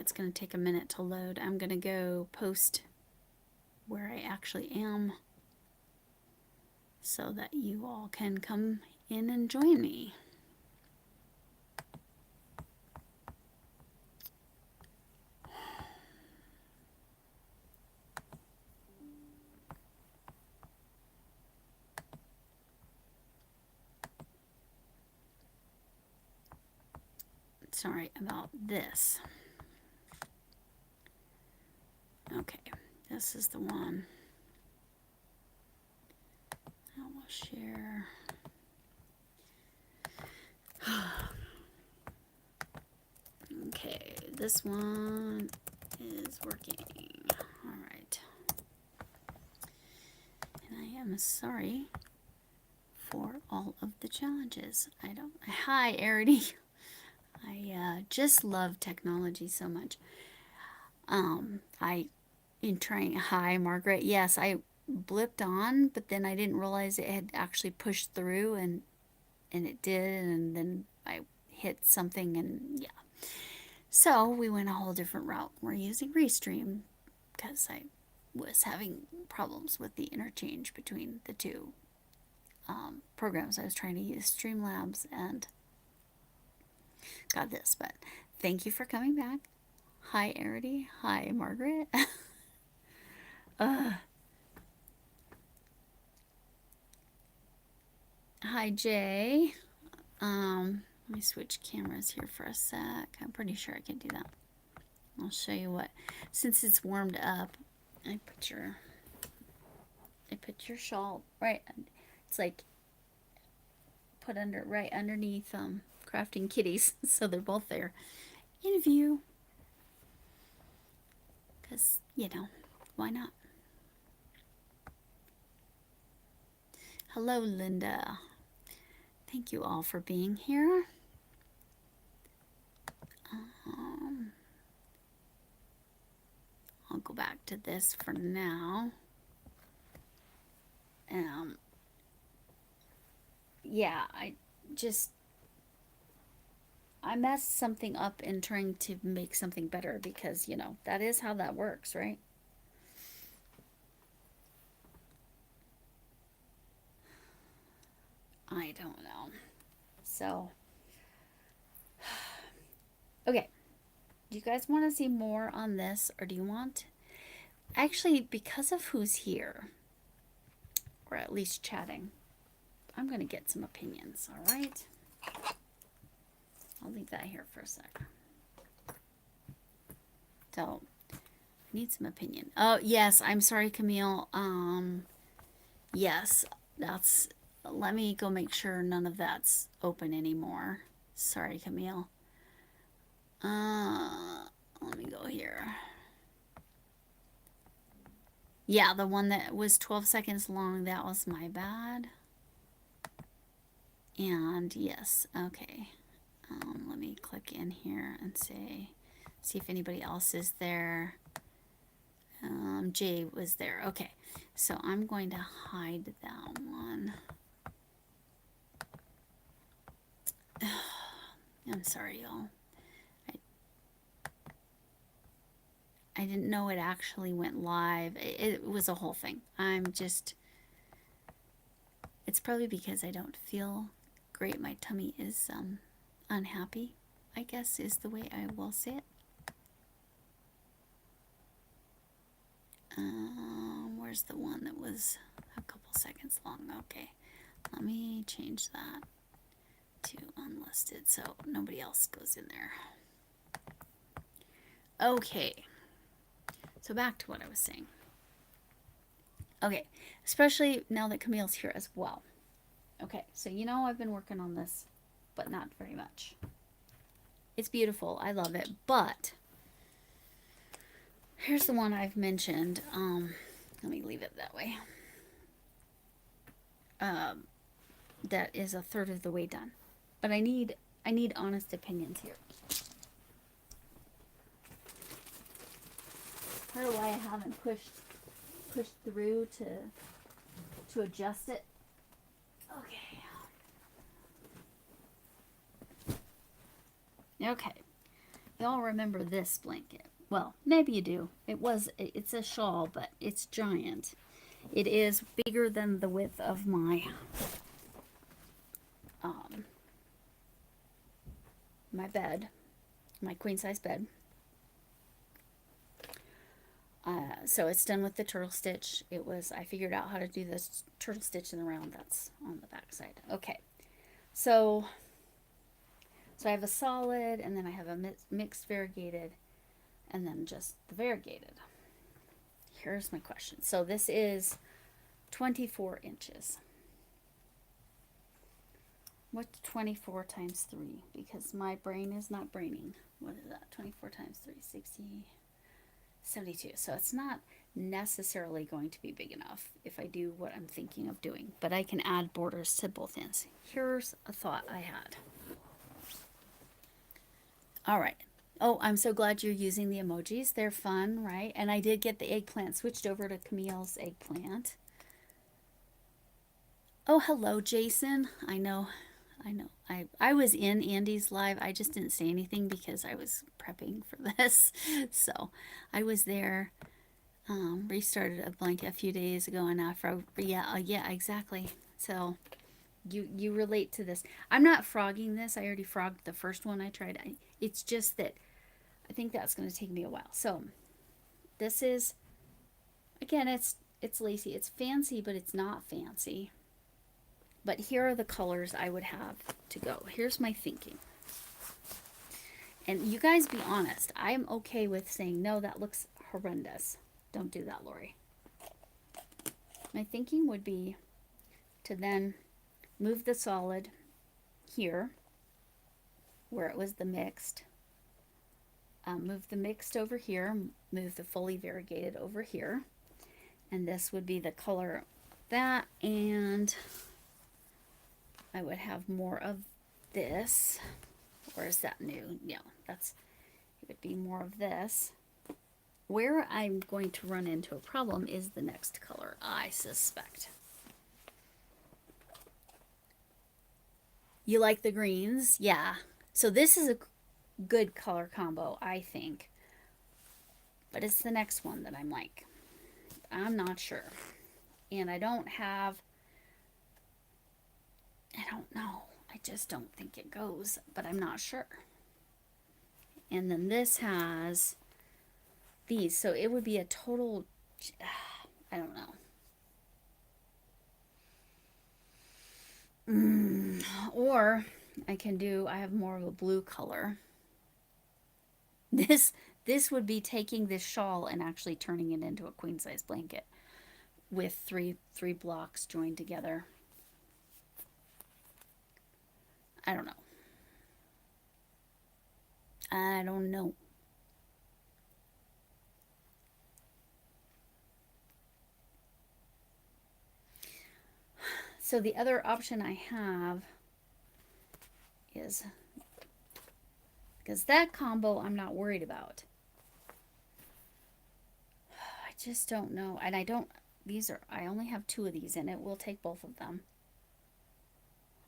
it's going to take a minute to load. I'm going to go post where I actually am so that you all can come in and join me. Sorry about this. Okay, this is the one. I will share. Okay, this one is working. All right. And I am sorry for all of the challenges. Hi, Arity. I just love technology so much. Hi, Margaret. Yes, I blipped on, but then I didn't realize it had actually pushed through, and it did, and then I hit something, and yeah. So we went a whole different route. We're using Restream because I was having problems with the interchange between the two programs. I was trying to use Streamlabs and got this, but thank you for coming back. Hi, Arity. Hi, Margaret. Hi, Jay. Let me switch cameras here for a sec. I'm pretty sure I can do that. I'll show you what. Since it's warmed up, I put your shawl right. It's like put right underneath crafting kitties, so they're both there in view. Cause why not? Hello, Linda. Thank you all for being here. I'll go back to this for now. Yeah, I messed something up in trying to make something better because, that is how that works, right? I don't know. So, okay. Do you guys want to see more on this, or do you want... Actually, because of who's here, or at least chatting, I'm going to get some opinions, all right? I'll leave that here for a sec. So, I need some opinion. Oh, yes, I'm sorry, Camille. Yes, that's... Let me go make sure none of that's open anymore. Sorry, Camille. Let me go here. Yeah, the one that was 12 seconds long, that was my bad. And yes, okay. Let me click in here and see if anybody else is there. Jay was there. Okay, so I'm going to hide that one. I'm sorry, y'all. I didn't know it actually went live. It was a whole thing. It's probably because I don't feel great. My tummy is unhappy, I guess is the way I will say it. Where's the one that was a couple seconds long? Okay, let me change that to unlisted so nobody else goes in there. Okay, so back to what I was saying. Okay, especially now that Camille's here as well. Okay, so I've been working on this, but not very much. It's beautiful. I love it, but here's the one I've mentioned. Let me leave it that way. That is a third of the way done, but I need honest opinions here. Part of why I haven't pushed through to adjust it. Okay. y'all remember this blanket. Well, maybe you do. It's a shawl, but it's giant. It is bigger than the width of um, my bed, my queen size bed. So it's done with the turtle stitch. I figured out how to do this turtle stitch in the round. That's on the back side. Okay. So I have a solid, and then I have a mixed variegated, and then just the variegated. Here's my question. So this is 24 inches. What's 24 times 3? Because my brain is not braining. What is that? 24 times 3, 60, 72. So it's not necessarily going to be big enough if I do what I'm thinking of doing. But I can add borders to both ends. Here's a thought I had. All right. Oh, I'm so glad you're using the emojis. They're fun, right? And I did get the eggplant switched over to Camille's eggplant. Oh, hello, Jason. I know. I was in Andy's live. I just didn't say anything because I was prepping for this. So I was there. Restarted a blanket a few days ago, and yeah, exactly. So you relate to this. I'm not frogging this. I already frogged the first one I tried. It's just that I think that's going to take me a while. So this is, again, it's lacy. It's fancy, but it's not fancy. But here are the colors I would have to go. Here's my thinking. And you guys be honest. I'm okay with saying, no, that looks horrendous. Don't do that, Lori. My thinking would be to then move the solid here, where it was the mixed. Move the mixed over here. Move the fully variegated over here. And this would be the color of that. And I would have more of this. Or is that new? No, it would be more of this. Where I'm going to run into a problem is the next color, I suspect. You like the greens? Yeah. So this is a good color combo, I think. But it's the next one that I'm like, I'm not sure. And I don't know. I just don't think it goes, but I'm not sure. And then this has these, so it would be a total, I don't know. Or I have more of a blue color. This would be taking this shawl and actually turning it into a queen size blanket with three blocks joined together. I don't know. So the other option I have is, because that combo I'm not worried about. I just don't know. And I only have 2 of these in it. We'll take both of them.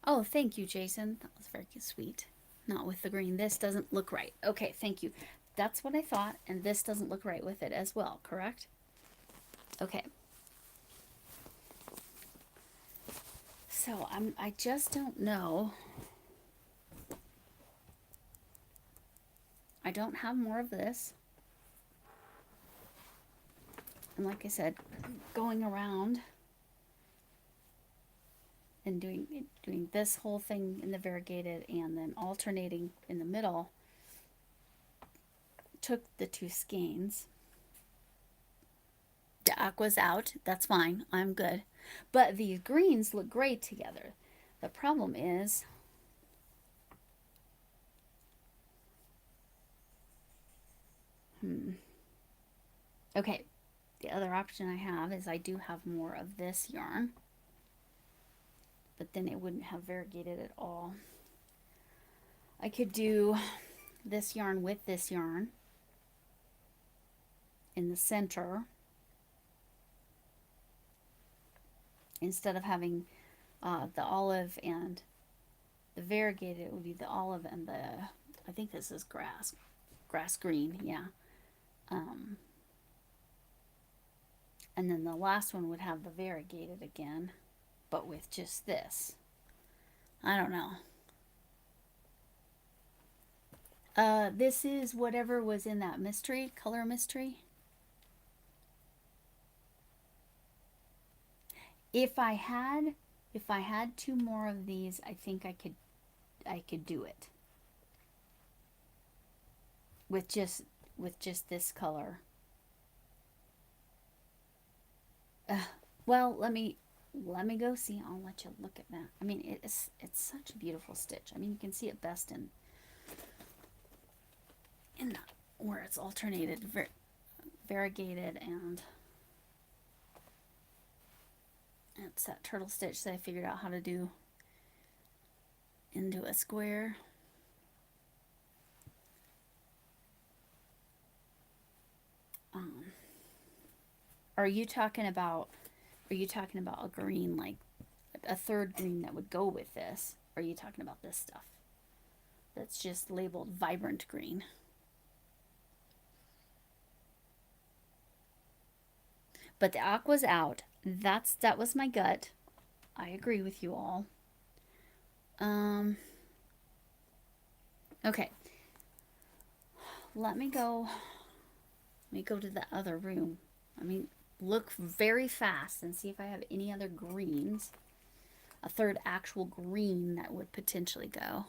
Oh, thank you, Jason. That was very sweet. Not with the green. This doesn't look right. Okay, thank you. That's what I thought. And this doesn't look right with it as well, correct? Okay. So I just don't know. I don't have more of this. And like I said, going around and doing this whole thing in the variegated and then alternating in the middle took the 2 skeins. The aqua's out. That's fine. I'm good. But these greens look great together. The problem is okay, the other option I have is I do have more of this yarn, but then it wouldn't have variegated at all. I could do this yarn with this yarn in the center instead of having the olive and the variegated. It would be the olive and I think this is grass grass green, yeah. Um, and then the last one would have the variegated again, but with just this. I don't know. This is whatever was in that mystery, color mystery. If I had two more of these, I think I could do it. With just this color. Well, let me go see. I'll let you look at that. I mean, it's such a beautiful stitch. I mean, you can see it best in the, where it's alternated, variegated, and it's that turtle stitch that I figured out how to do into a square. Are you talking about a green, like a third green that would go with this? Or are you talking about this stuff that's just labeled vibrant green? But the aqua's out. That was my gut. I agree with you all. Okay. Let me go to the other room. I mean, look very fast and see if I have any other greens. A third actual green that would potentially go.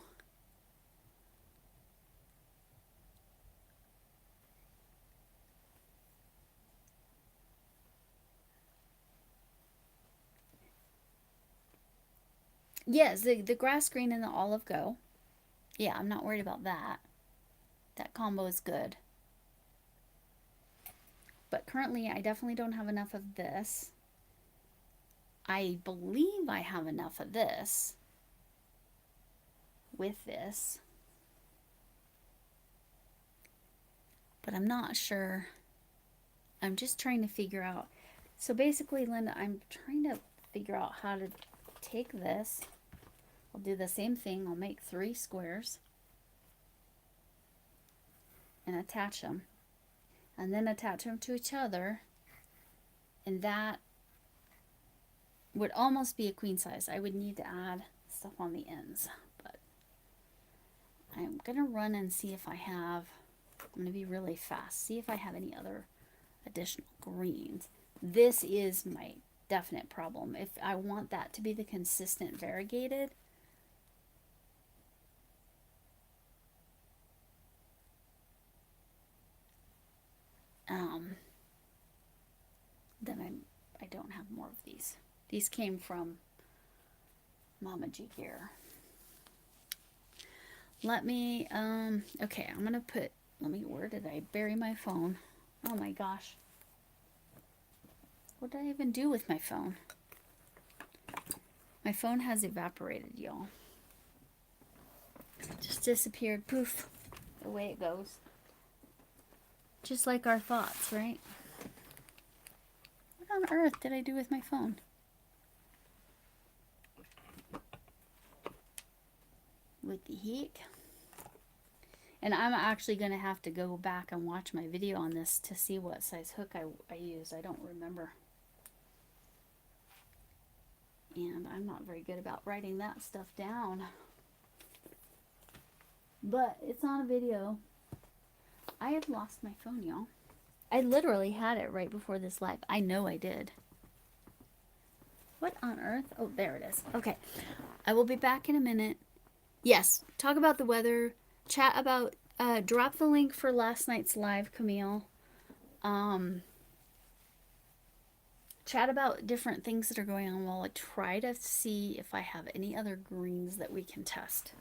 Yes, the grass green and the olive go. Yeah, I'm not worried about that. That combo is good. But currently, I definitely don't have enough of this. I believe I have enough of this with this. But I'm not sure. I'm just trying to figure out. So basically, Linda, I'm trying to figure out how to take this. I'll do the same thing. I'll make 3 squares and attach them. And then attach them to each other. And that would almost be a queen size. I would need to add stuff on the ends. But I'm going to run and see if I have... I'm going to be really fast. See if I have any other additional greens. This is my definite problem. If I want that to be the consistent variegated, then I don't have more of these. These came from Mama G Gear. Let me, okay, I'm gonna put, where did I bury my phone? Oh my gosh. What did I even do with my phone? My phone has evaporated, y'all. Just disappeared, poof, the way it goes. Just like our thoughts, right? What on earth did I do with my phone? What the heck? And I'm actually going to have to go back and watch my video on this to see what size hook I used. I don't remember. And I'm not very good about writing that stuff down. But it's on a video. I have lost my phone, y'all. I literally had it right before this live. I know I did. What on earth? Oh, there it is. Okay. I will be back in a minute. Yes, talk about the weather. Chat about, drop the link for last night's live, Camille. Chat about different things that are going on while I try to see if I have any other greens that we can test.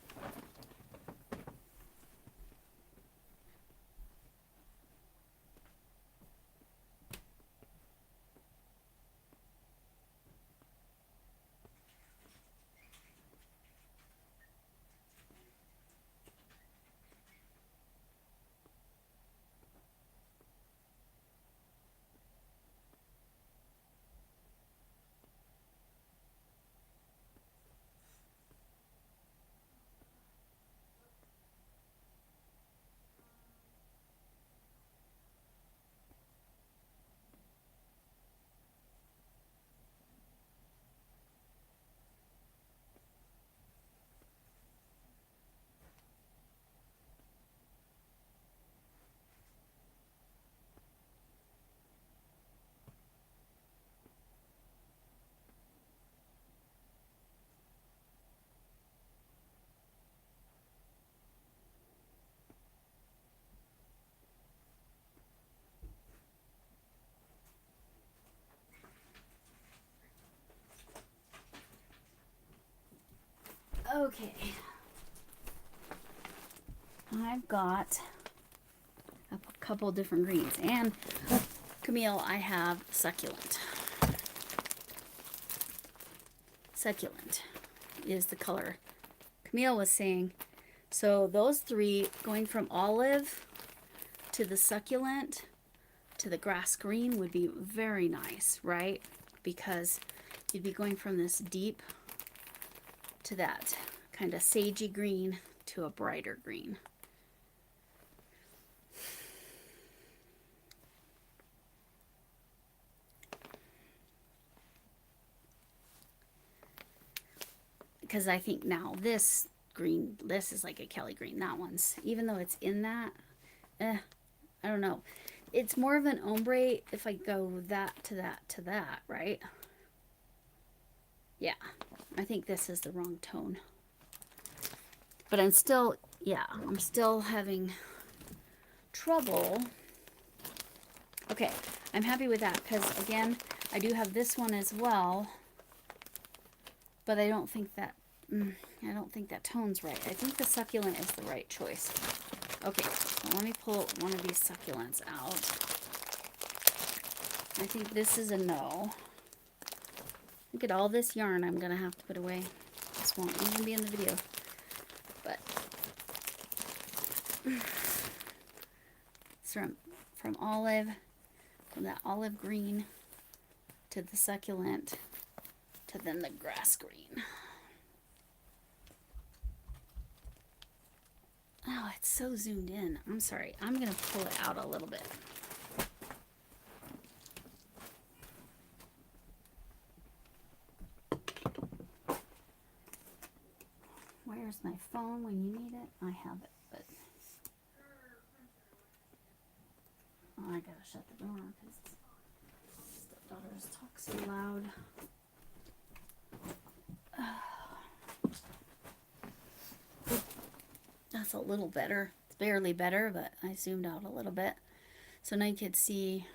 Okay. I've got a couple different greens. And Camille, I have succulent. Succulent is the color Camille was saying. So those three, going from olive to the succulent to the grass green, would be very nice, right? Because you'd be going from this deep to that kind of sagey green to a brighter green. Because I think now this green, this is like a Kelly green. That one's, even though it's in that, I don't know. It's more of an ombre if I go that to that to that, right? Yeah, I think this is the wrong tone. But I'm still, yeah, I'm still having trouble. Okay, I'm happy with that because, again, I do have this one as well. But I don't think that, I don't think that tone's right. I think the succulent is the right choice. Okay, so let me pull one of these succulents out. I think this is a no. Look at all this yarn I'm going to have to put away. This won't even be in the video. But it's from olive, from that olive green to the succulent to then the grass green. Oh, it's so zoomed in. I'm sorry. I'm going to pull it out a little bit. Where's my phone when you need it? I have it, but oh, I gotta shut the door because stepdaughters talk so loud. That's a little better. It's barely better, but I zoomed out a little bit. So now you could see,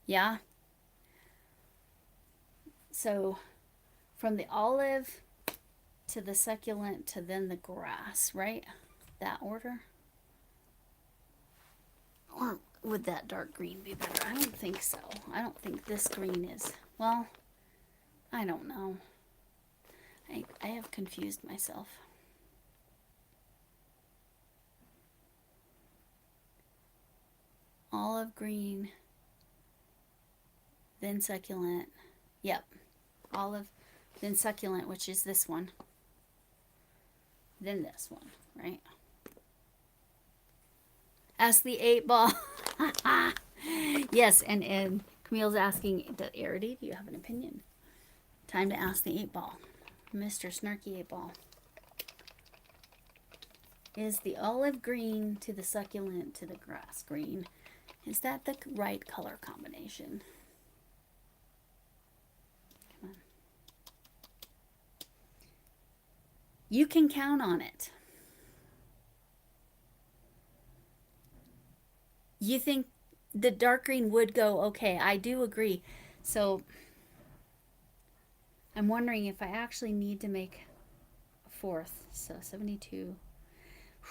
yeah. So from the olive to the succulent to then the grass, right? That order? Or would that dark green be better? I don't think so. I don't think this green is, well, I don't know. I have confused myself. Olive green, then succulent. Yep. Olive, then succulent, which is this one. Then this one, right? Ask the 8-ball. Yes, and Camille's asking, Arity, do you have an opinion? Time to ask the 8-ball. Mr. Snarky 8-ball. Is the olive green to the succulent to the grass green, is that the right color combination? Come on. You can count on it. You think the dark green would go okay? I do agree. So I'm wondering if I actually need to make a fourth. So 72.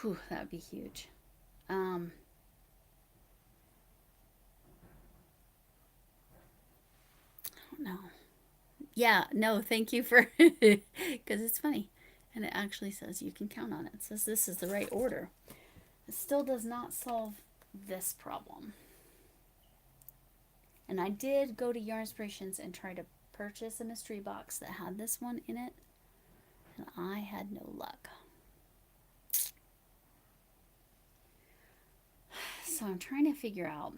Whew, that would be huge. I don't know. Yeah, no, thank you for, because it's funny. And it actually says you can count on it. It says this is the right order. It still does not solve this problem. And I did go to Yarn Inspirations and try to purchase a mystery box that had this one in it. And I had no luck. So I'm trying to figure out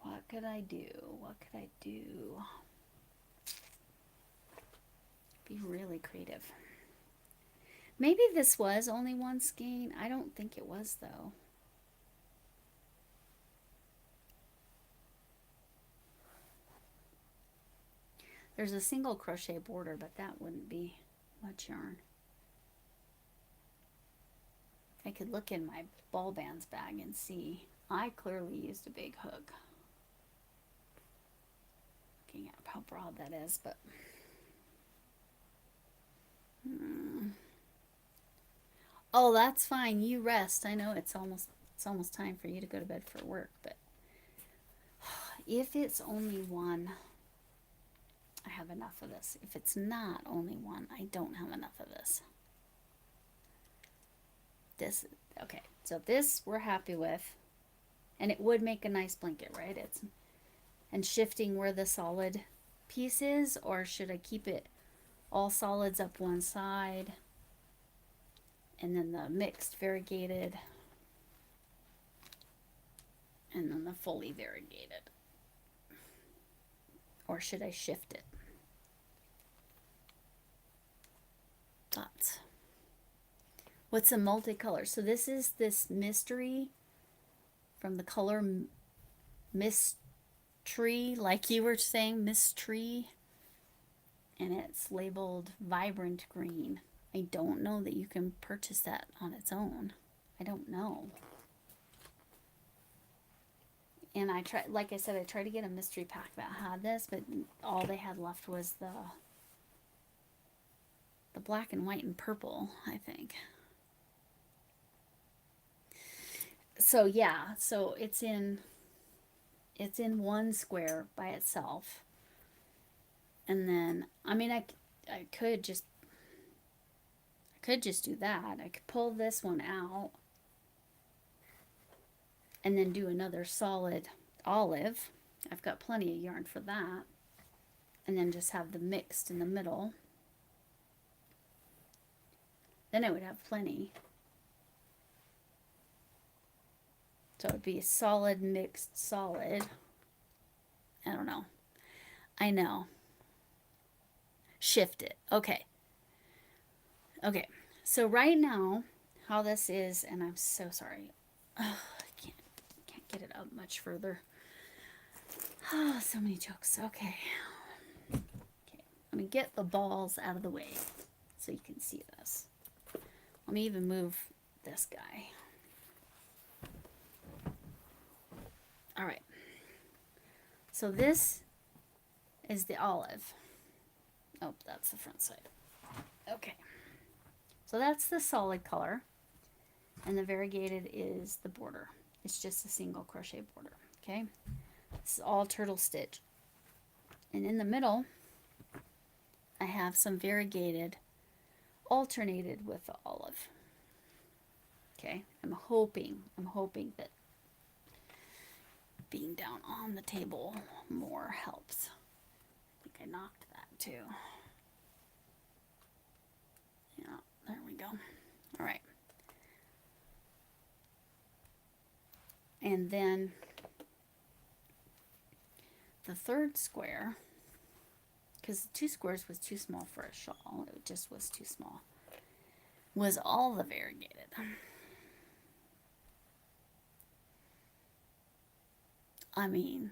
what could I do? What could I do? Be really creative. Maybe this was only one skein. I don't think it was though. There's a single crochet border, but that wouldn't be much yarn. I could look in my ball bands bag and see. I clearly used a big hook. Looking at how broad that is, but oh, that's fine. You rest. I know it's almost time for you to go to bed for work, but if it's only one, I have enough of this. If it's not only one, I don't have enough of this. This, okay, so this we're happy with, and it would make a nice blanket, right? And shifting where the solid piece is, or should I keep it all solids up one side and then the mixed variegated and then the fully variegated, or should I shift it? Thoughts? What's a multicolor? So this is this mystery from the color Mystery, like you were saying, Mystery, and it's labeled vibrant green. I don't know that you can purchase that on its own. I don't know. And I tried, like I said, I tried to get a mystery pack that had this, but all they had left was the black and white and purple, I think. So yeah, so it's in one square by itself. And then, I mean, I could just do that. I could pull this one out and then do another solid olive. I've got plenty of yarn for that. And then just have the mixed in the middle. Then I would have plenty. So it would be a solid, mixed, solid. I don't know. I know. Shift it. Okay. Okay. So right now, how this is, and I'm so sorry. Oh, I can't get it up much further. Oh, so many jokes. Okay. Okay. Let me get the balls out of the way so you can see this. Let me even move this guy. All right. So this is the olive. Oh, that's the front side. Okay. So that's the solid color. And the variegated is the border. It's just a single crochet border. Okay. This is all turtle stitch. And in the middle, I have some variegated alternated with the olive. Okay. I'm hoping that being down on the table more helps. I think I knocked that too. Yeah, there we go. All right. And then the third square, because 2 squares was too small for a shawl, it just was too small, was all the variegated. I mean,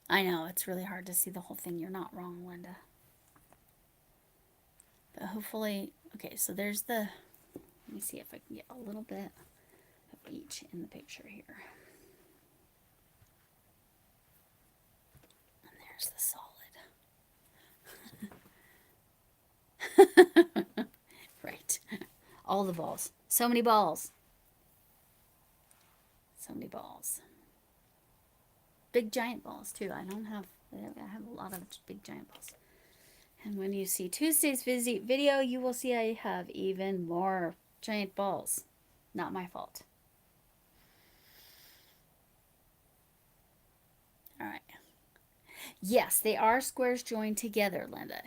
I know it's really hard to see the whole thing. You're not wrong, Linda. But hopefully, okay, so there's the, let me see if I can get a little bit of each in the picture here. And there's the solid. Right. All the balls. So many balls. So many balls. Big giant balls too. I have a lot of big giant balls. And when you see Tuesday's video, you will see I have even more giant balls. Not my fault. All right. Yes, they are squares joined together, Linda.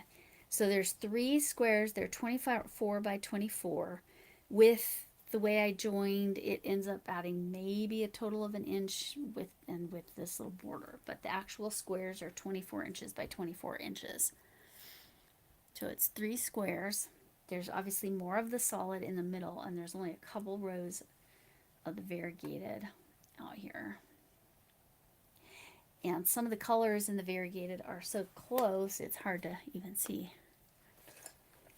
So there's 3 squares. They're 24 by 24. With the way I joined, it ends up adding maybe a total of 1 inch with this little border. But the actual squares are 24 inches by 24 inches. So it's 3 squares. There's obviously more of the solid in the middle, and there's only a couple rows of the variegated out here. And some of the colors in the variegated are so close, it's hard to even see.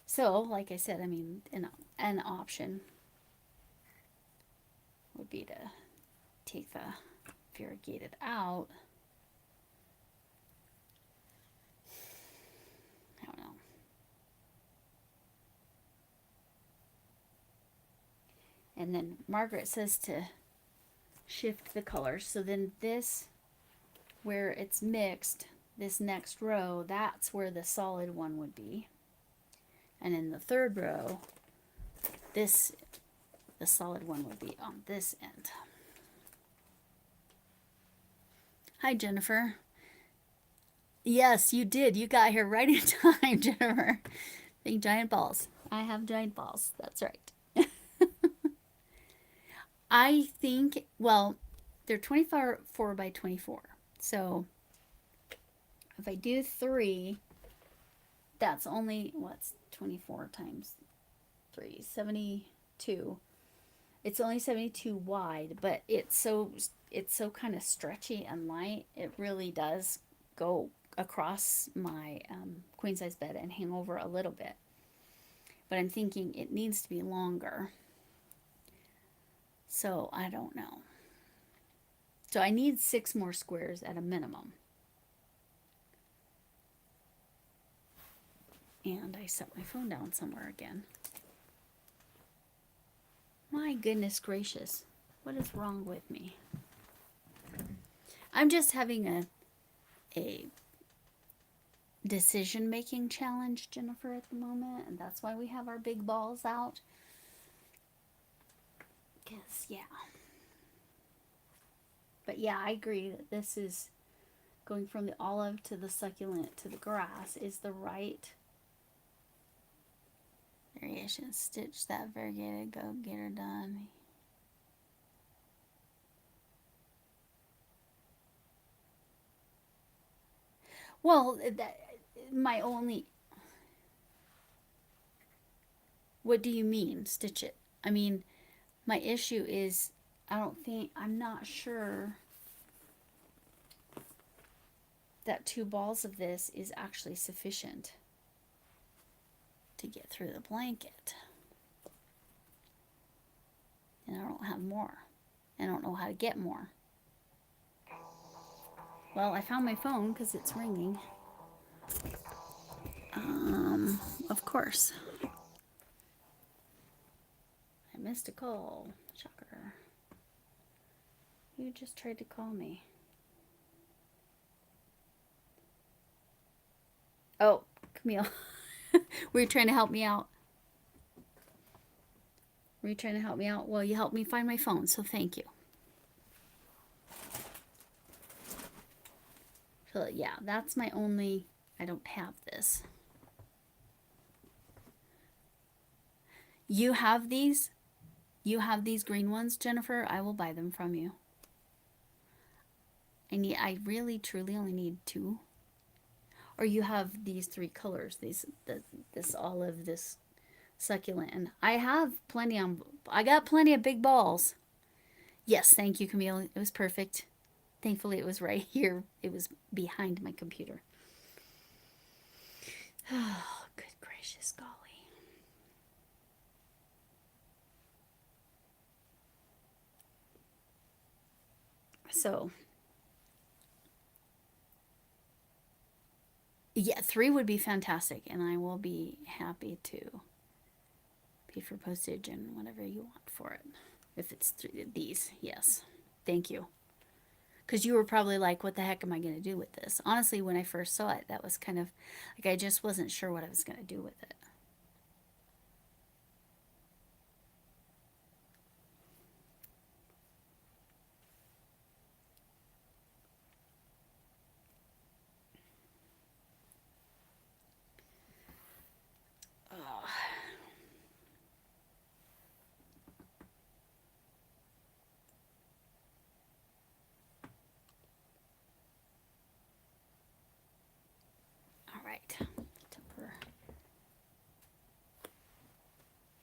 So, like I said, I mean, an option would be to take the variegated out And then Margaret says to shift the colors. So then this, where it's mixed, this next row, that's where the solid one would be. And in the third row, the solid one would be on this end. Hi, Jennifer. Yes, you did. You got here right in time, Jennifer. Big giant balls. I have giant balls. That's right. I think, well, they're 24 by 24. So if I do 3, that's only, what's 24 times 3? 72. It's only 72 wide, but it's so kind of stretchy and light. It really does go across my queen size bed and hang over a little bit. But I'm thinking it needs to be longer. So I don't know. So I need 6 more squares at a minimum. And I set my phone down somewhere again. My goodness gracious. What is wrong with me? I'm just having a decision-making challenge, Jennifer, at the moment. And that's why we have our big balls out. Because, yeah. But yeah, I agree that this is going from the olive to the succulent to the grass is the right variation. Stitch that variegated, go get her done. Well, my only... What do you mean, stitch it? I mean, my issue is, I'm not sure that 2 balls of this is actually sufficient to get through the blanket. And I don't have more. I don't know how to get more. Well, I found my phone because it's ringing. Of course. I missed a call. Shocker. You just tried to call me. Oh, Camille. Were you trying to help me out? Were you trying to help me out? Well, you helped me find my phone, so thank you. So, yeah, that's my only... I don't have this. You have these? You have these green ones, Jennifer? I will buy them from you. I really, truly only need 2. Or you have these 3 colors. This olive, this succulent. And I have plenty on... I got plenty of big balls. Yes, thank you, Camille. It was perfect. Thankfully, it was right here. It was behind my computer. Oh, good gracious golly. So, yeah, 3 would be fantastic, and I will be happy to pay for postage and whatever you want for it. If it's these, yes. Thank you. Because you were probably like, what the heck am I going to do with this? Honestly, when I first saw it, that was kind of like I just wasn't sure what I was going to do with it.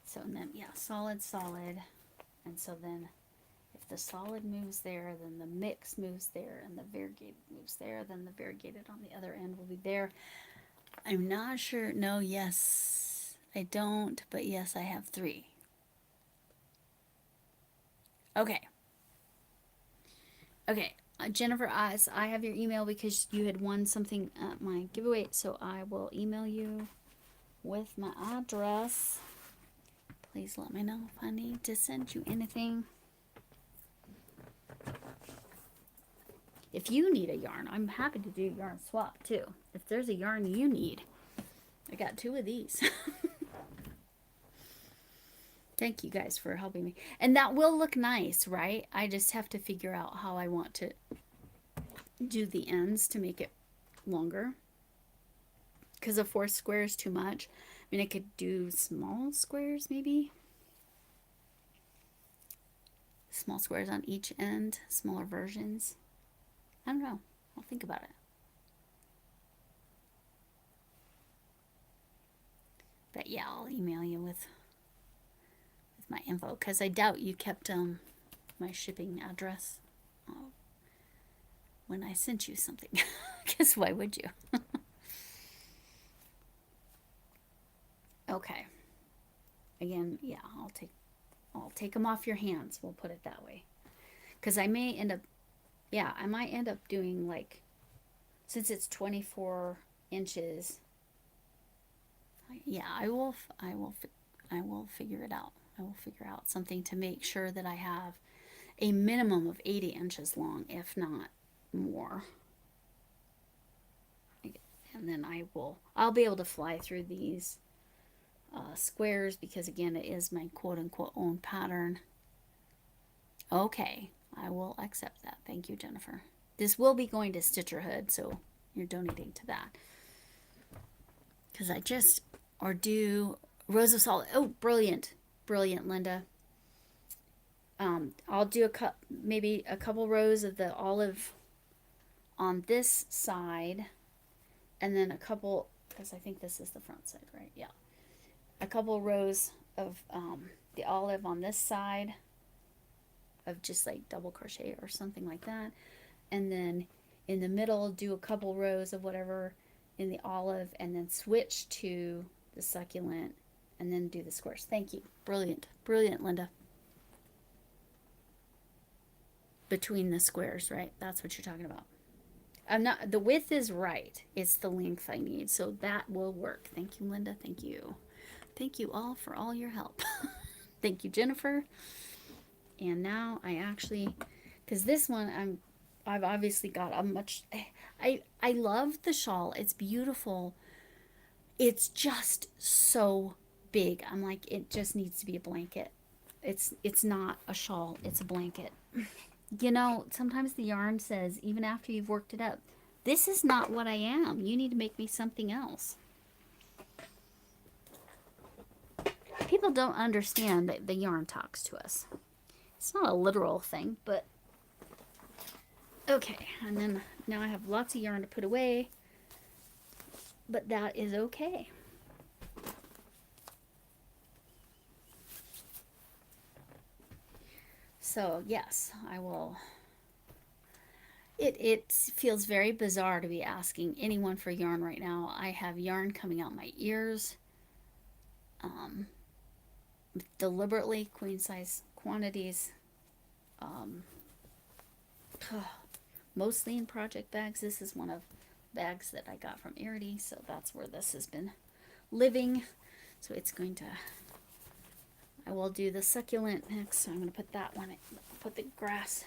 So then, yeah, solid, solid. And so then if the solid moves there, then the mix moves there, and the variegated moves there, then the variegated on the other end will be there. I'm not sure. No, yes, I don't, but yes, I have 3. Okay. Okay. Jennifer, I have your email because you had won something at my giveaway, so I will email you with my address. Please let me know if I need to send you anything. If you need a yarn, I'm happy to do yarn swap too. If there's a yarn you need, I got 2 of these. Thank you guys for helping me. And that will look nice, right? I just have to figure out how I want to do the ends to make it longer. Because a 4 square is too much. I mean, I could do small squares maybe. Small squares on each end, smaller versions. I don't know. I'll think about it. But yeah, I'll email you with my info, because I doubt you kept my shipping address when I sent you something. Because why would you? Okay. Again, yeah, I'll take them off your hands. We'll put it that way. Because I may end up, yeah, I might end up doing like, since it's 24 inches, yeah, I will figure it out. I will figure out something to make sure that I have a minimum of 80 inches long, if not more. And then I'll be able to fly through these squares, because again, it is my quote-unquote own pattern. Okay, I will accept that. Thank you, Jennifer. This will be going to Stitcherhood, so you're donating to that. Because or do Rose of Salt. Oh, brilliant. Brilliant, Linda. I'll do maybe a couple rows of the olive on this side, and then a couple, because I think this is the front side, right? Yeah. A couple rows of the olive on this side, of just like double crochet or something like that, and then in the middle do a couple rows of whatever in the olive, and then switch to the succulent, and then do the squares. Thank you. Brilliant. Brilliant, Linda. Between the squares, right? That's what you're talking about. The width is right. It's the length I need. So that will work. Thank you, Linda. Thank you. Thank you all for all your help. Thank you, Jennifer. And now I actually, because this one I've obviously got a much, I love the shawl. It's beautiful. It's just so big. I'm like, it just needs to be a blanket. It's not a shawl. It's a blanket. You know, sometimes the yarn says, even after you've worked it up, this is not what I am. You need to make me something else. People don't understand that the yarn talks to us. It's not a literal thing, but okay. And then now I have lots of yarn to put away, but that is okay. So yes, I will. It feels very bizarre to be asking anyone for yarn right now. I have yarn coming out my ears. Deliberately queen size quantities. Mostly in project bags. This is one of bags that I got from Arity, so that's where this has been living. So it's going to, I will do the succulent next, so I'm going to put that one, put the grass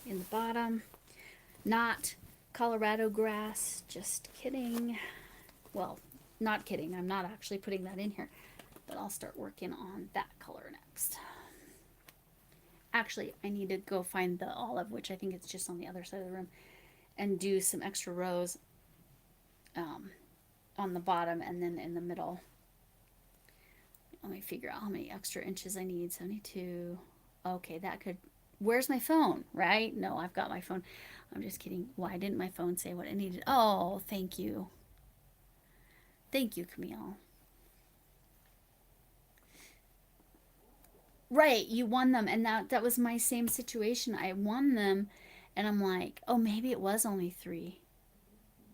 in the bottom. Not Colorado grass, just kidding. Well, not kidding, I'm not actually putting that in here, but I'll start working on that color next. Actually, I need to go find the olive, which I think it's just on the other side of the room, and do some extra rows on the bottom and then in the middle. Let me figure out how many extra inches I need. 72. Okay, that could, where's my phone, right? No, I've got my phone. I'm just kidding. Why didn't my phone say what it needed? Oh, thank you. Thank you, Camille. Right, you won them, and that was my same situation. I won them, and I'm like, oh, maybe it was only 3.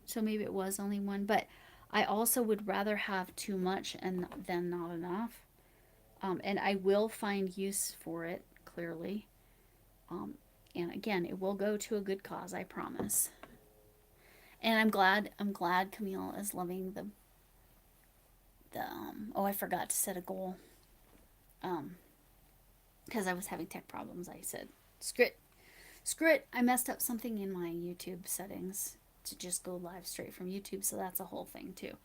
So maybe it was only 1, but I also would rather have too much than not enough. And I will find use for it, clearly. And again, it will go to a good cause, I promise. And I'm glad Camille is loving the oh, I forgot to set a goal. because I was having tech problems. I said, screw it. I messed up something in my YouTube settings to just go live straight from YouTube. So that's a whole thing too.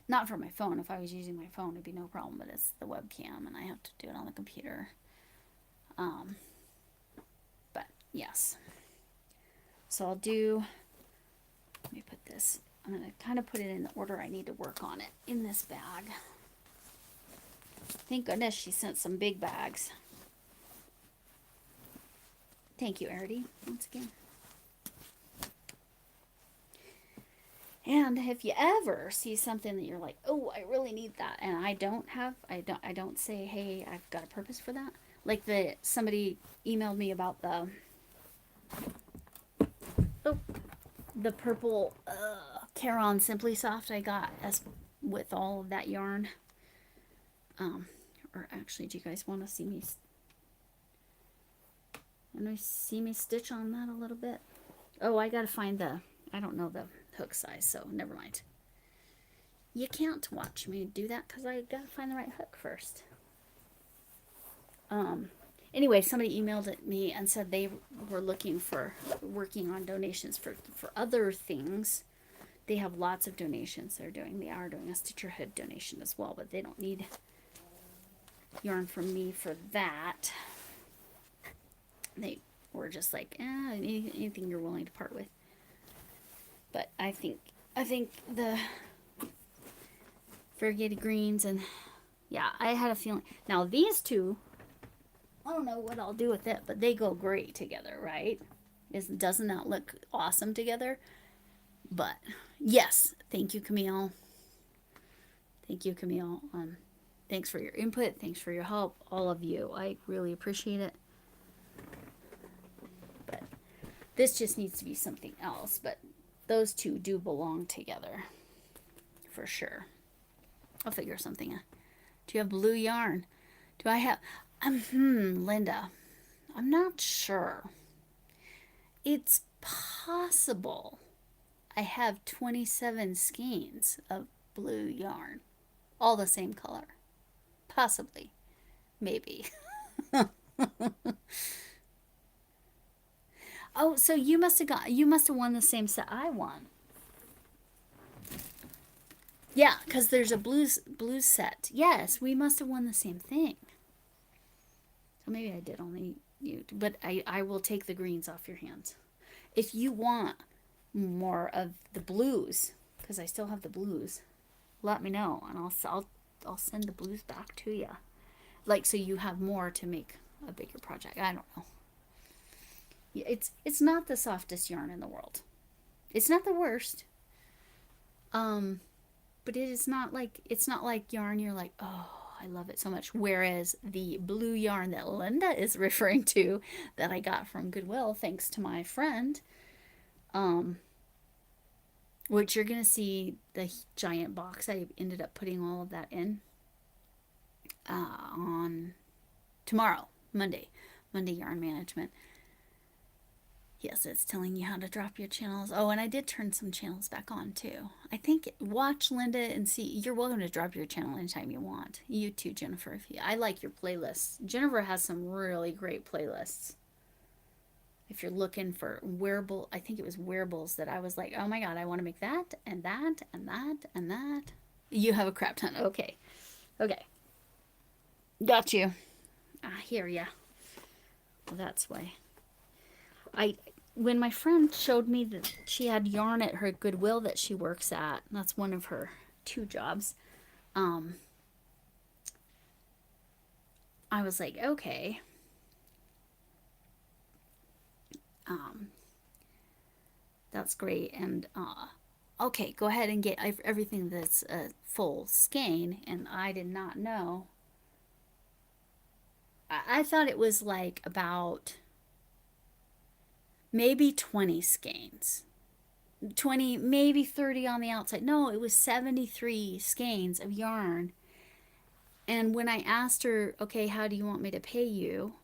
Not for my phone. If I was using my phone, it'd be no problem. But it's the webcam, and I have to do it on the computer. But yes. So I'll do. Let me put this. I'm gonna kind of put it in the order I need to work on it in this bag. Thank goodness she sent some big bags. Thank you, Arity, once again. And if you ever see something that you're like, oh, I really need that, and I don't say, hey, I've got a purpose for that. Like somebody emailed me about the purple Caron Simply Soft I got as with all of that yarn. Or actually, do you guys want to see me? Want to see me stitch on that a little bit? Oh, I gotta find I don't know the hook size, so never mind. You can't watch me do that because I gotta find the right hook first. Anyway, somebody emailed at me and said they were working on donations for other things. They have lots of donations they're doing. They are doing a Stitcherhood donation as well, but they don't need yarn from me for that. They were just like, anything you're willing to part with. But I think the variegated greens, and yeah, I had a feeling. Now these two, I don't know what I'll do with it, but they go great together, right? Doesn't that look awesome together? But yes, thank you, Camille. Thank you, Camille. Thanks for your input. Thanks for your help, all of you. I really appreciate it. But this just needs to be something else. But those two do belong together, for sure. I'll figure something out. Do you have blue yarn? Do I have? Linda, I'm not sure. It's possible I have 27 skeins of blue yarn, all the same color. Possibly. Maybe. Oh, so you must have won the same set I won. Yeah, because there's a blues set. Yes, we must have won the same thing. So maybe I did only you, but I will take the greens off your hands. If you want more of the blues, because I still have the blues, let me know, and I'll send the blues back to you. Like, so you have more to make a bigger project. I don't know. It's not the softest yarn in the world. It's not the worst. But it's not like yarn you're like, oh, I love it so much. Whereas the blue yarn that Linda is referring to that I got from Goodwill, thanks to my friend, which you're gonna see the giant box I ended up putting all of that in on tomorrow, Monday yarn management. Yes, it's telling you how to drop your channels. Oh, and I did turn some channels back on too. I think watch Linda and see. You're welcome to drop your channel anytime you want. You too, Jennifer. I like your playlists. Jennifer has some really great playlists. If you're looking for wearable, I think it was wearables that I was like, oh my god, I want to make that and that and that and that. You have a crap ton. Okay. Got you. I hear ya. Well, that's why. When my friend showed me that she had yarn at her Goodwill that she works at, that's one of her 2 jobs, I was like, okay. That's great. And okay, go ahead and get everything that's a full skein. And I did not know. I thought it was like about maybe 20 skeins. 20, maybe 30 on the outside. No, it was 73 skeins of yarn. And when I asked her, okay, how do you want me to pay you?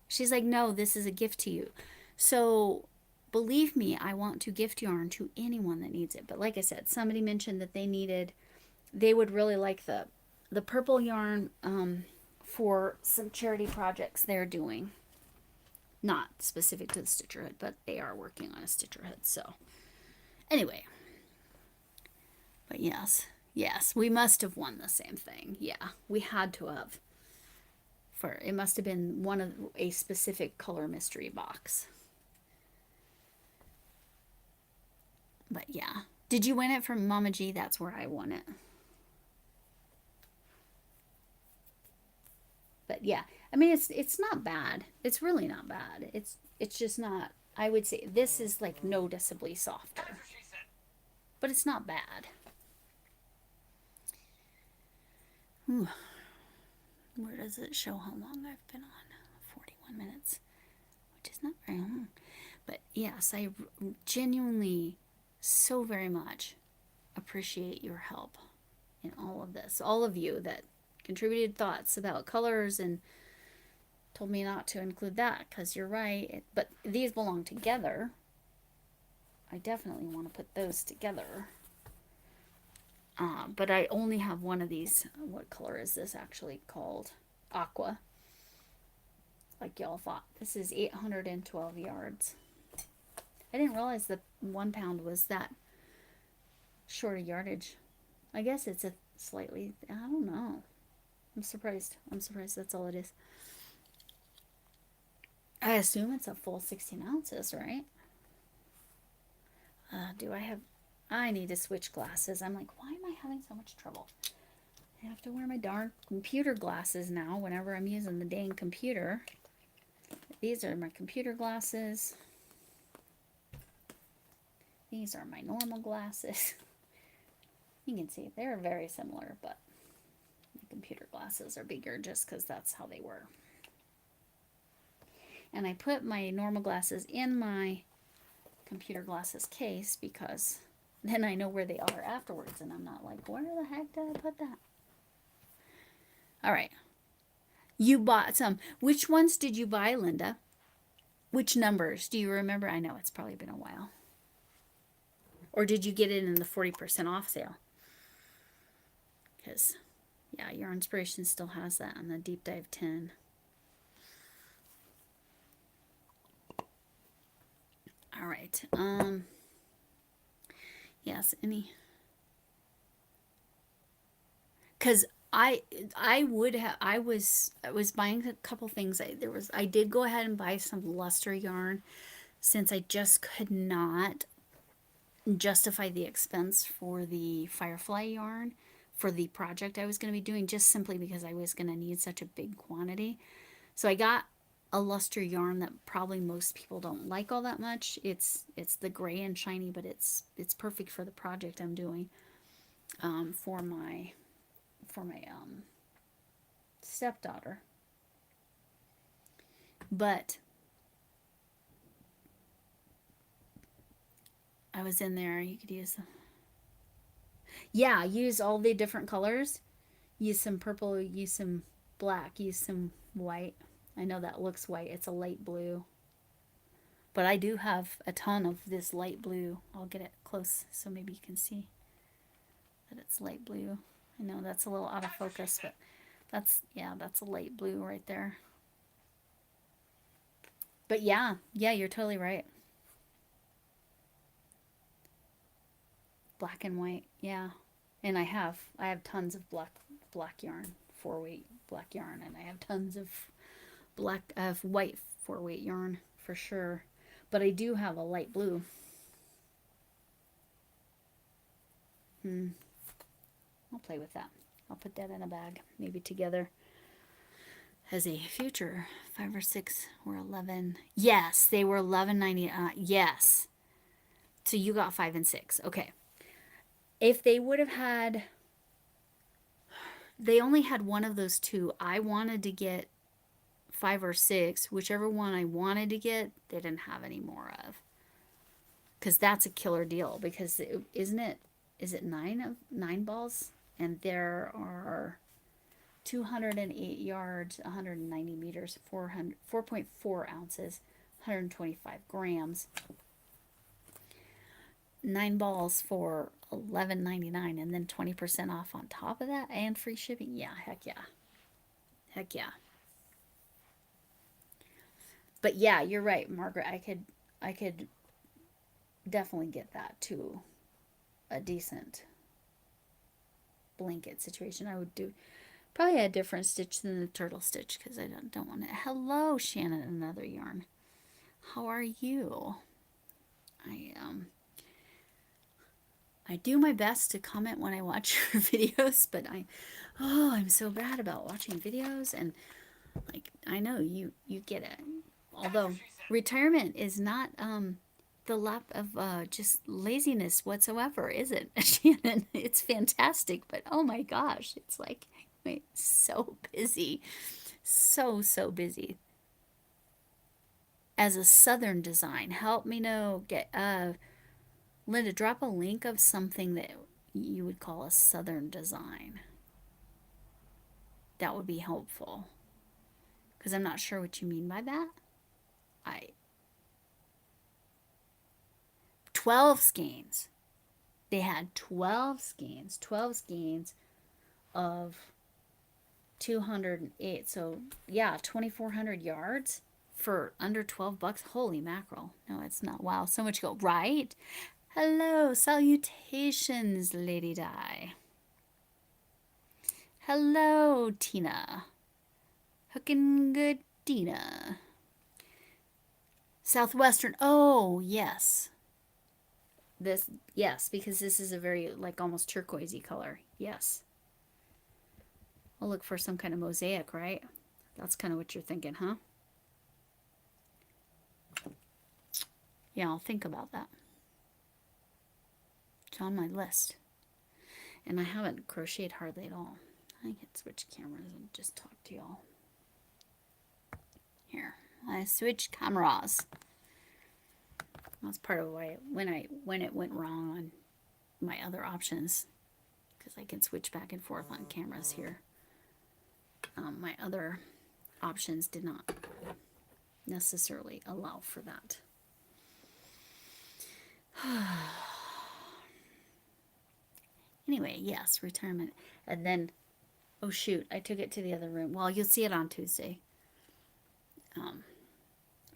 She's like, no, this is a gift to you. So believe me, I want to gift yarn to anyone that needs it. But like I said, somebody mentioned that they would really like the purple yarn for some charity projects they're doing. Not specific to the Stitcherhood, but they are working on a Stitcherhood. So anyway, but yes, we must have won the same thing. Yeah, we had to have. For it must have been one of a specific color mystery box. But yeah, did you win it from Mama G? That's where I won it. But yeah, I mean it's not bad. It's really not bad. It's just not. I would say this is like noticeably softer, but it's not bad. Ooh. Where does it show how long I've been on? 41 minutes, which is not very long. But yes, I genuinely so very much appreciate your help in all of this. All of you that contributed thoughts about colors and told me not to include that because you're right. But these belong together. I definitely want to put those together. But I only have one of these. What color is this actually called? Aqua. Like y'all thought. This is 812 yards. I didn't realize the 1 pound was that short a yardage. I guess it's a slightly, I don't know. I'm surprised. That's all it is. I assume it's a full 16 ounces, right? I need to switch glasses. I'm like, why am I having so much trouble? I have to wear my darn computer glasses now whenever I'm using the dang computer. These are my computer glasses. These are my normal glasses. You can see they're very similar, but the computer glasses are bigger just because that's how they were. And I put my normal glasses in my computer glasses case because then I know where they are afterwards and I'm not like, where the heck did I put that? All right. You bought some. Which ones did you buy, Linda? Which numbers? Do you remember? I know it's probably been a while. Or did you get it in the 40% off sale? Because, yeah, Your Inspiration still has that on the Deep Dive 10. All right. Yes, any. Because I was buying a couple things. I did go ahead and buy some luster yarn since I just could not justify the expense for the Firefly yarn for the project I was going to be doing, just simply because I was going to need such a big quantity. So I got a luster yarn that probably most people don't like all that much. It's the gray and shiny, but it's perfect for the project I'm doing for my stepdaughter. But I was in there. You could use them. Yeah, use all the different colors. Use some purple, use some black, use some white. I know that looks white. It's a light blue. But I do have a ton of this light blue. I'll get it close so maybe you can see that it's light blue. I know that's a little out of focus, but that's a light blue right there. But yeah, you're totally right. Black and white, yeah. And I have tons of black yarn, 4-weight black yarn, and I have tons of white 4-weight yarn for sure. But I do have a light blue. I'll play with that. I'll put that in a bag, maybe together as a future 5 or 6 or 11. Yes, they were $11.90. Yes. So you got 5 and 6. Okay. If they would have had, they only had one of those two. I wanted to get 5 or 6, whichever one I wanted to get, they didn't have any more of. Because that's a killer deal. Because is it 9 balls? And there are 208 yards, 190 meters, 4.4 ounces, 125 grams. 9 balls for $11.99 and then 20% off on top of that and free shipping. Yeah, heck yeah. Heck yeah. But yeah, you're right, Margaret. I could definitely get that to a decent blanket situation. I would do probably a different stitch than the turtle stitch because I don't want it. Hello, Shannon, another yarn. How are you? I I do my best to comment when I watch your videos, but I'm so bad about watching videos, and like I know you get it. Although retirement is not the lap of just laziness whatsoever, is it, Shannon? It's fantastic, but oh my gosh, it's like wait, so busy, so busy. As a Southern design, help me know. Get Linda, drop a link of something that you would call a Southern design. That would be helpful because I'm not sure what you mean by that. I 12 skeins. They had 12 skeins, 12 skeins of 208. So, yeah, 2,400 yards for under 12 bucks. Holy mackerel. No, it's not. Wow, so much gold, right? Hello, salutations, Lady Di. Hello, Tina. Hookin' good, Tina. Southwestern. Oh, yes. This, yes, because this is a very, like, almost turquoisey color. Yes. I'll look for some kind of mosaic, right? That's kind of what you're thinking, huh? Yeah, I'll think about that. It's on my list. And I haven't crocheted hardly at all. I can switch cameras and just talk to y'all. Here, I switch cameras. That's part of why when it went wrong on my other options, because I can switch back and forth on cameras here. My other options did not necessarily allow for that. Anyway, yes, retirement. And then, oh shoot, I took it to the other room. Well, you'll see it on Tuesday.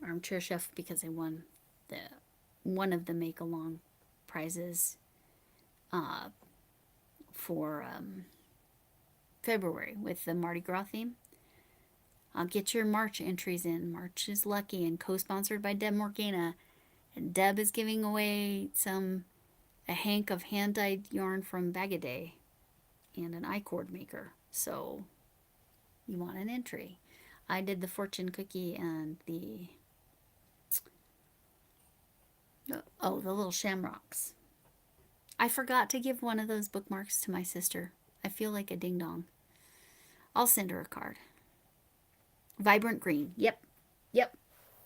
Armchair Chef, because I won one of the make along prizes for February with the Mardi Gras theme. I'll get your March entries in. March is lucky and co-sponsored by Deb Morgana. And Deb is giving away a hank of hand-dyed yarn from Bag-A-Day and an I-cord maker. So you want an entry. I did the fortune cookie and the little shamrocks. I forgot to give one of those bookmarks to my sister. I feel like a ding-dong. I'll send her a card. Vibrant green. Yep.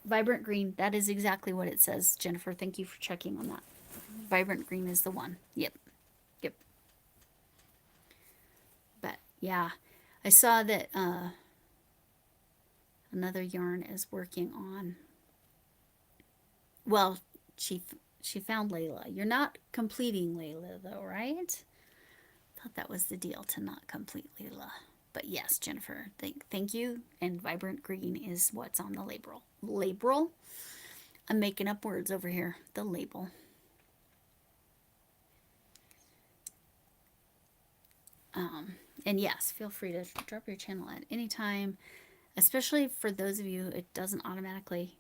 Vibrant green. That is exactly what it says, Jennifer. Thank you for checking on that. Vibrant green is the one. Yep. But yeah, I saw that another yarn is working on. Well, she found Layla. You're not completing Layla though, right? Thought that was the deal, to not complete Layla. But yes, Jennifer, thank you. And vibrant green is what's on the label. Label? I'm making up words over here. The label. And yes, feel free to drop your channel at any time, especially for those of you it doesn't automatically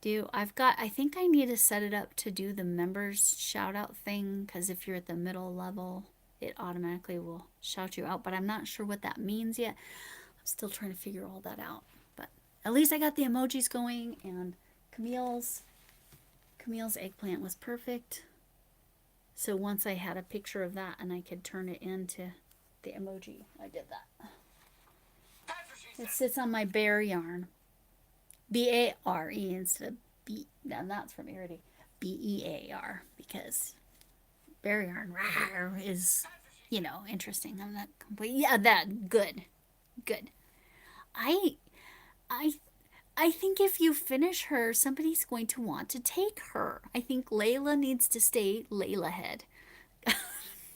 do. I think I need to set it up to do the members shout out thing, because if you're at the middle level, it automatically will shout you out, but I'm not sure what that means yet. I'm still trying to figure all that out, but at least I got the emojis going, and Camille's eggplant was perfect. So once I had a picture of that and I could turn it into the emoji, I did that. It sits on my bear yarn. B-A-R-E instead of B. Now that's from Irity. B-E-A-R, because bear yarn is, interesting. I'm not complete. Yeah, that good. I think if you finish her, somebody's going to want to take her. I think Layla needs to stay Layla head.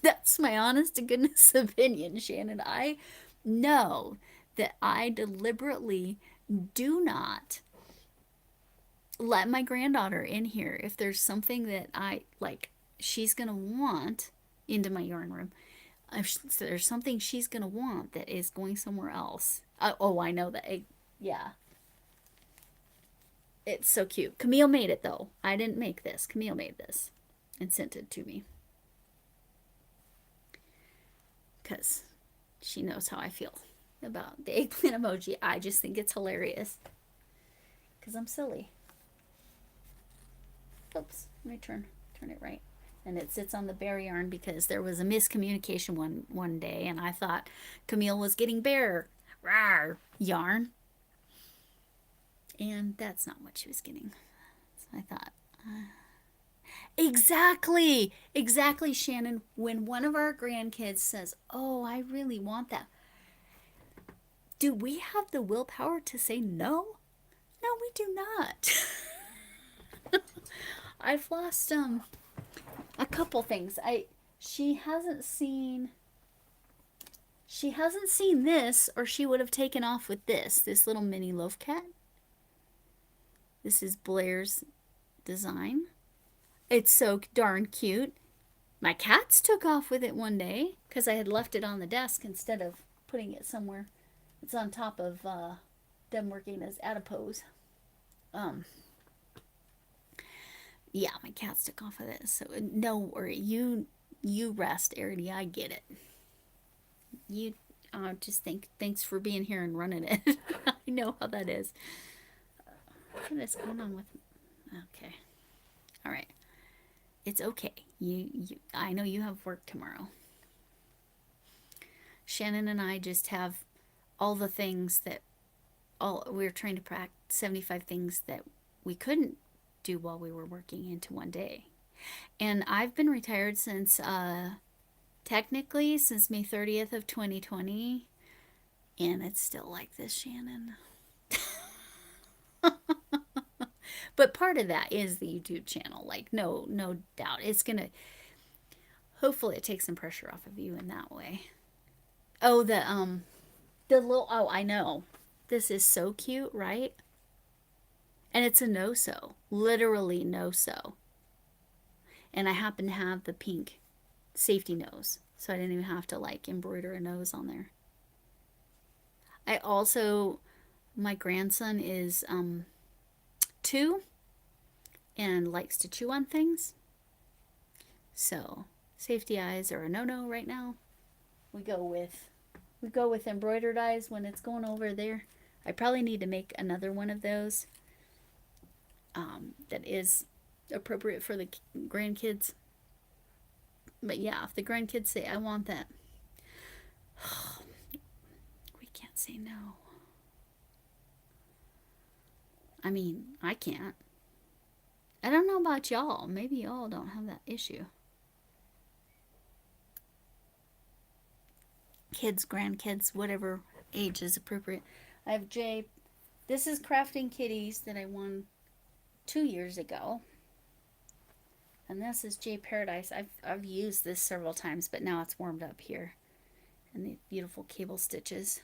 That's my honest to goodness opinion, Shannon. I know that I deliberately do not let my granddaughter in here if there's something that I like she's gonna want into my yarn room. If there's something she's gonna want that is going somewhere else. Oh, I know that. Yeah, it's so cute. Camille made it though. I didn't make this. Camille made this and sent it to me because she knows how I feel about the eggplant emoji. I just think it's hilarious because I'm silly. Oops, let me turn it right. And it sits on the bear yarn because there was a miscommunication one day, and I thought Camille was getting bear yarn, and that's not what she was getting. So I thought, exactly, Shannon. When one of our grandkids says, "Oh, I really want that," do we have the willpower to say no? No, we do not. I've lost a couple things. She hasn't seen this, or she would have taken off with this little mini loaf cat. This is Blair's design. It's so darn cute. My cats took off with it one day because I had left it on the desk instead of putting it somewhere. It's on top of them working as adipose. Yeah, my cats took off with it. So no worry. You rest, Arity. I get it. You just thanks for being here and running it. I know how that is. What is going on with? Okay, all right. It's okay. I know you have work tomorrow. Shannon and I just have all the things that we're trying to practice 75 things that we couldn't do while we were working into one day. And I've been retired since technically since May 30th of 2020, and it's still like this, Shannon. But part of that is the YouTube channel. Like no doubt. It's going to hopefully it takes some pressure off of you in that way. Oh, the little I know. This is so cute, right? And it's a no-sew. Literally no-sew. And I happen to have the pink safety nose, so I didn't even have to like embroider a nose on there. I also, my grandson is 2 and likes to chew on things. So safety eyes are a no-no right now. We go with embroidered eyes when it's going over there. I probably need to make another one of those that is appropriate for the grandkids. But yeah, if the grandkids say, I want that, we can't say no. I mean, I can't. I don't know about y'all. Maybe y'all don't have that issue. Kids, grandkids, whatever age is appropriate. I have Jay. This is Crafting Kitties that I won 2 years ago. And this is J Paradise. I've used this several times, but now it's warmed up here. And the beautiful cable stitches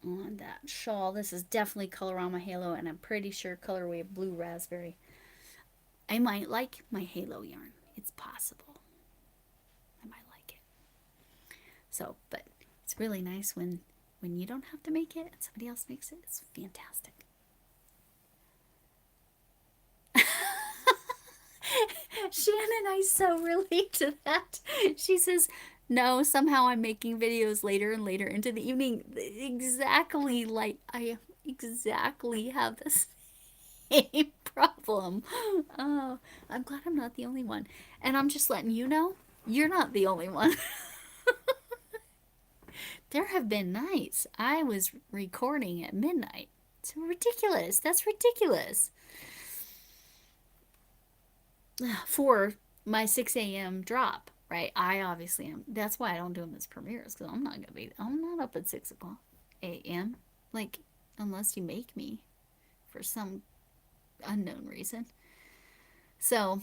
on that shawl. This is definitely Colorama Halo, and I'm pretty sure colorway Blue Raspberry. I might like my Halo yarn. It's possible. I might like it. So, but it's really nice when you don't have to make it and somebody else makes it. It's fantastic. Shannon, I so relate to that. She says, no, somehow I'm making videos later and later into the evening. Exactly, like I exactly have the same problem. Oh, I'm glad I'm not the only one. And I'm just letting you know, you're not the only one. There have been nights I was recording at midnight. It's ridiculous. That's ridiculous. For my 6 a.m. drop, right? I obviously am. That's why I don't do them as premieres, because I'm not up at 6 o'clock a.m. Like, unless you make me for some unknown reason. So,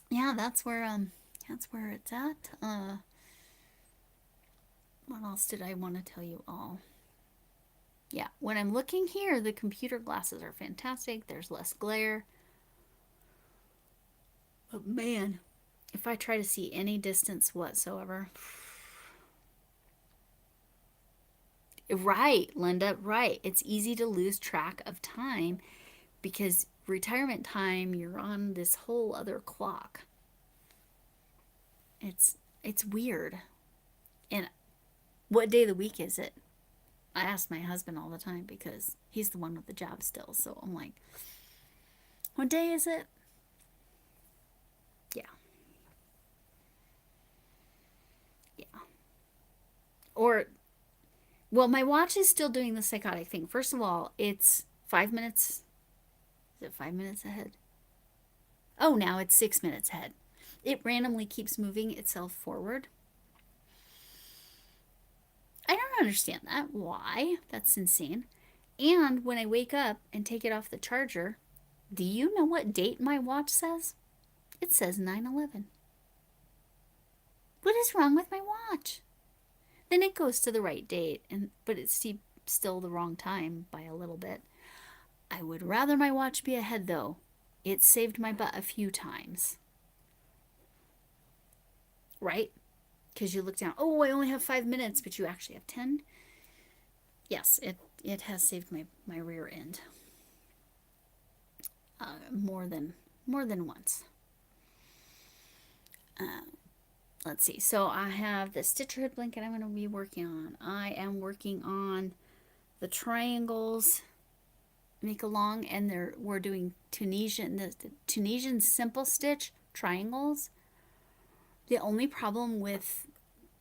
yeah, that's where it's at. What else did I want to tell you all? Yeah, when I'm looking here, the computer glasses are fantastic. There's less glare. But man, if I try to see any distance whatsoever. Right, Linda, right. It's easy to lose track of time because retirement time, you're on this whole other clock. It's weird. And what day of the week is it? I ask my husband all the time because he's the one with the job still. So I'm like, what day is it? Yeah. Yeah. Or, well, my watch is still doing the psychotic thing. First of all, it's 5 minutes. Is it 5 minutes ahead? Oh, now it's 6 minutes ahead. It randomly keeps moving itself forward. I don't understand that. Why? That's insane. And when I wake up and take it off the charger, do you know what date my watch says? It says 9/11. What is wrong with my watch? Then it goes to the right date, but it's still the wrong time by a little bit. I would rather my watch be ahead, though. It saved my butt a few times. Right? Because you look down, oh, I only have 5 minutes, but you actually have 10. Yes, it has saved my rear end more than once. Let's see. So I have the Stitcherhood blanket I'm going to be working on. I am working on the triangles make along, and we're doing the Tunisian simple stitch triangles. The only problem with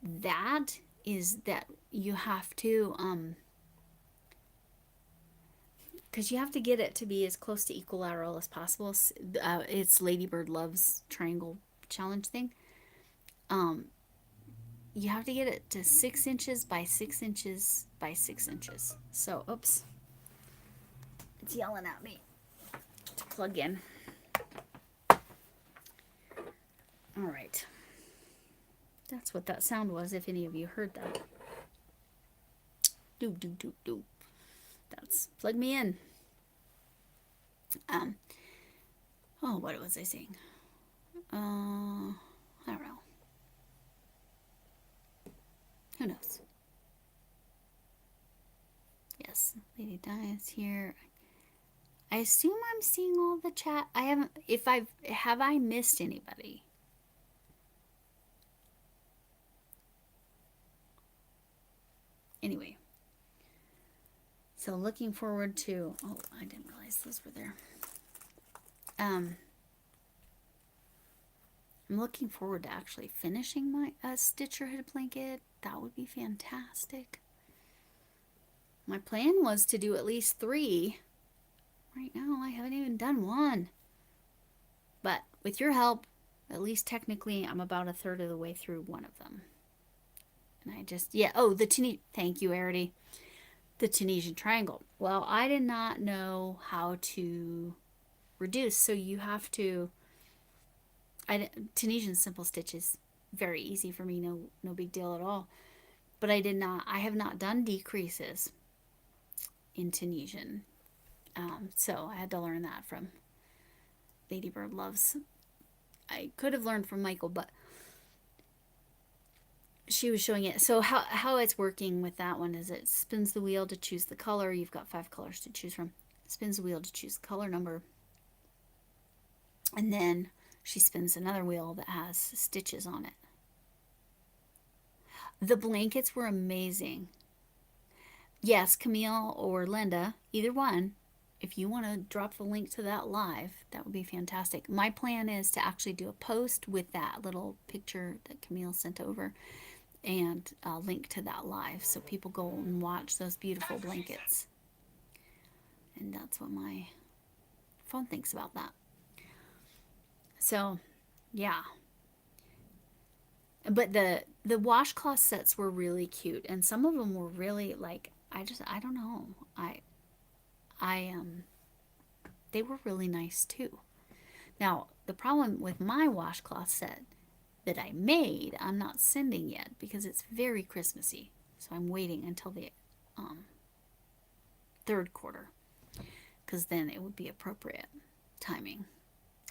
that is that you have to because you have to get it to be as close to equilateral as possible. It's Ladybird Loves triangle challenge thing. You have to get it to 6 inches by 6 inches by 6 inches. So, oops, it's yelling at me to plug in. All right. That's what that sound was, if any of you heard that. Do, do, do, do. That's plug me in. Oh, what was I saying? I don't know. Who knows? Yes, Lady Di is here. I assume I'm seeing all the chat. I haven't. Have I missed anybody? Anyway, so looking forward to. Oh, I didn't realize those were there. I'm looking forward to actually finishing my Stitcherhood blanket. That would be fantastic. My plan was to do at least 3. Right now, I haven't even done 1. But with your help, at least technically, I'm about a third of the way through one of them. And I just, yeah, oh, thank you, Arity. The Tunisian triangle. Well, I did not know how to reduce, so you have to, Tunisian simple stitch is very easy for me, no big deal at all. But I have not done decreases in Tunisian. So I had to learn that from Ladybird Loves. I could have learned from Michael, but she was showing it. So how it's working with that one is it spins the wheel to choose the color. You've got 5 colors to choose from. Spins the wheel to choose the color number. And then she spins another wheel that has stitches on it. The blankets were amazing. Yes, Camille or Linda, either one, if you want to drop the link to that live, that would be fantastic. My plan is to actually do a post with that little picture that Camille sent over and a link to that live so people go and watch those beautiful blankets. And that's what my phone thinks about that. So, yeah. But the washcloth sets were really cute, and some of them were really like I don't know. They were really nice too. Now, the problem with my washcloth set that I made, I'm not sending yet because it's very Christmassy. So I'm waiting until the third quarter, because then it would be appropriate timing.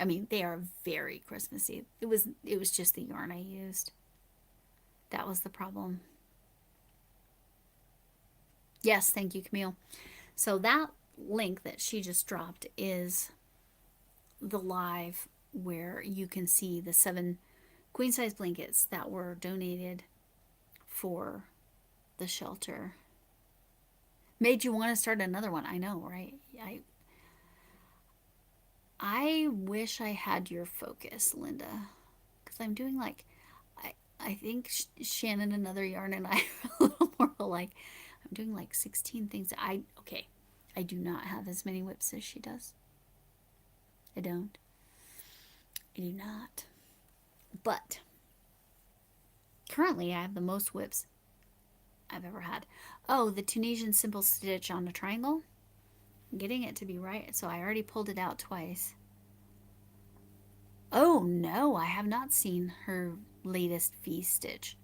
I mean, they are very Christmassy. It was just the yarn I used. That was the problem. Yes, thank you, Camille. So that link that she just dropped is the live where you can see the 7 queen size blankets that were donated for the shelter. Made you want to start another one. I know, right? I wish I had your focus, Linda, because I'm doing like, I think Shannon, Another Yarn, and I are a little more alike. I'm doing like 16 things. Okay, I do not have as many whips as she does. I don't. I do not. But currently, I have the most whips I've ever had. Oh, the Tunisian simple stitch on a triangle. I'm getting it to be right, so I already pulled it out twice. Oh no, I have not seen her latest V-stitch.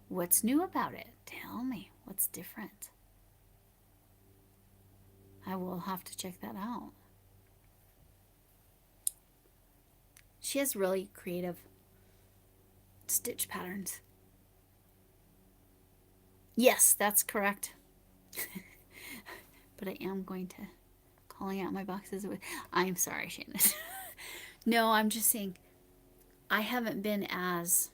What's new about it? Tell me, what's different? I will have to check that out. She has really creative stitch patterns. Yes, that's correct. But I am going to calling out my boxes. I'm sorry, Shannon. No, I'm just saying I haven't been as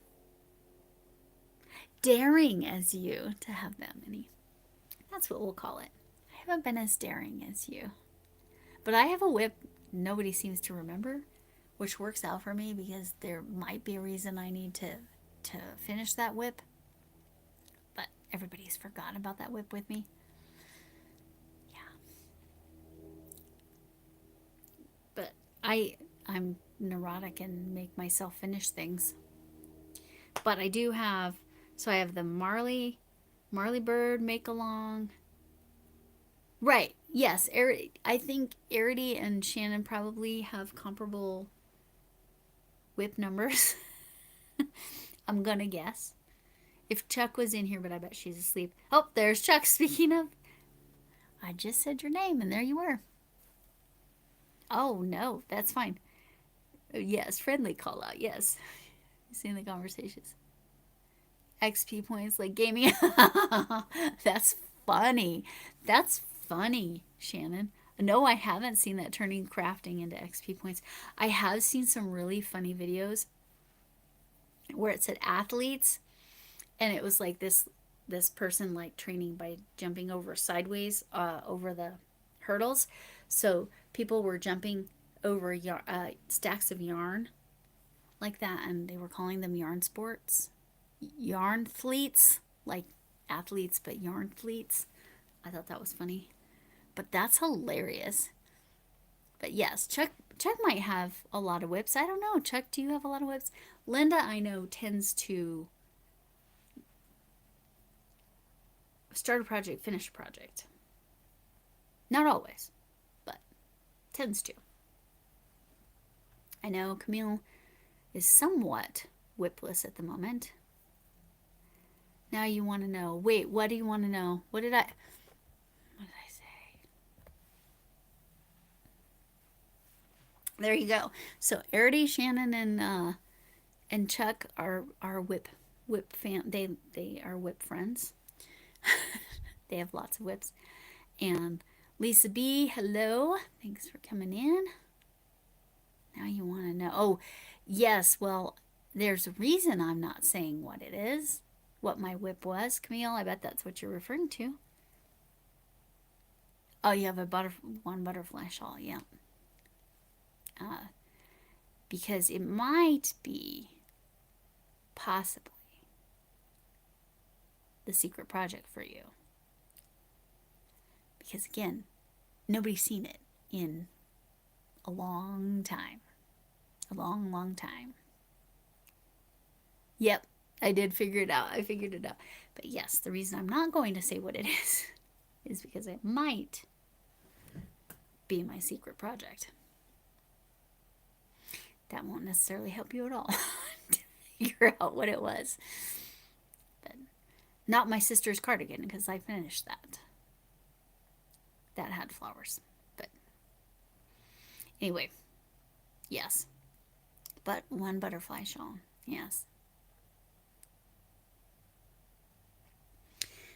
daring as you to have that many. That's what we'll call it. I haven't been as daring as you. But I have a whip nobody seems to remember, which works out for me because there might be a reason I need to finish that whip. But everybody's forgotten about that whip with me. Yeah. But I'm neurotic and make myself finish things. But I do have, so I have the Marley Bird make along. Right. Yes. I think Arity and Shannon probably have comparable whip numbers. I'm gonna guess. If Chuck was in here, but I bet she's asleep. Oh, there's Chuck. Speaking of, I just said your name and there you were. Oh no, that's fine. Yes, friendly call out. Yes. You see in the conversations. XP points like gaming. That's funny. That's funny, Shannon. No, I haven't seen that turning crafting into XP points. I have seen some really funny videos where it said athletes, and it was like this person like training by jumping over sideways over the hurdles. So people were jumping over stacks of yarn like that, and they were calling them yarn sports. Yarn fleets, like athletes, but yarn fleets. I thought that was funny. But that's hilarious. But yes, Chuck might have a lot of whips. I don't know. Chuck, do you have a lot of whips? Linda, I know, tends to start a project, finish a project. Not always, but tends to. I know Camille is somewhat whipless at the moment. Now you want to know. Wait, what do you want to know? What did I say? There you go. So Arity, Shannon, and Chuck are whip fan. They are whip friends. They have lots of whips. And Lisa B, hello. Thanks for coming in. Now you want to know. Oh, yes. Well, there's a reason I'm not saying what it is. What my whip was, Camille. I bet that's what you're referring to. Oh, you have one butterfly shawl, yeah. Because it might be possibly the secret project for you. Because again, nobody's seen it in a long time. A long, long time. Yep. I did figure it out. I figured it out. But yes, the reason I'm not going to say what it is because it might be my secret project. That won't necessarily help you at all to figure out what it was. But Not my sister's cardigan, because I finished that. That had flowers. But anyway, yes. But one butterfly shawl. Yes.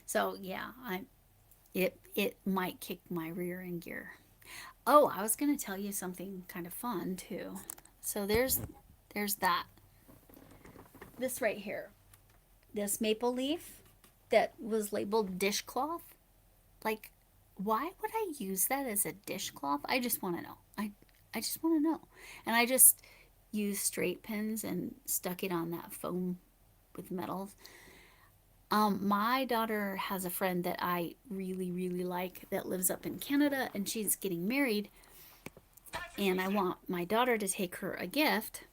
So yeah, it might kick my rear end gear. Oh, I was gonna tell you something kind of fun too. So there's that. This right here. This maple leaf that was labeled dishcloth. Like, why would I use that as a dishcloth? I just want to know. I just want to know. And I just used straight pins and stuck it on that foam with metals. My daughter has a friend that I really, really like that lives up in Canada, and she's getting married. And I want my daughter to take her a gift.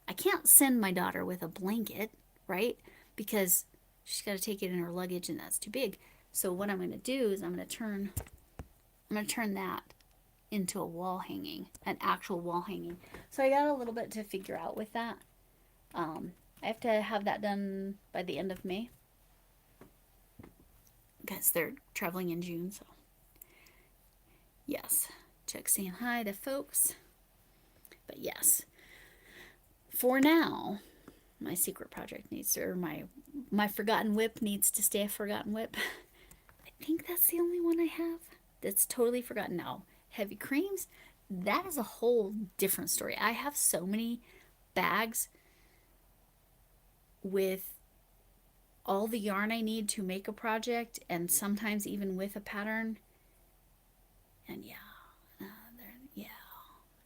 I can't send my daughter with a blanket, right? Because she's got to take it in her luggage, and that's too big. So what I'm going to do is I'm going to turn that into a wall hanging, an actual wall hanging. So I got a little bit to figure out with that. I have to have that done by the end of May because they're traveling in June. So yes, Chuck saying hi to folks. But yes, for now, my secret project needs to, or my forgotten whip needs to stay a forgotten whip. I think that's the only one I have that's totally forgotten now. Heavy creams, that is a whole different story. I have so many bags with all the yarn I need to make a project, and sometimes even with a pattern. And yeah, yeah,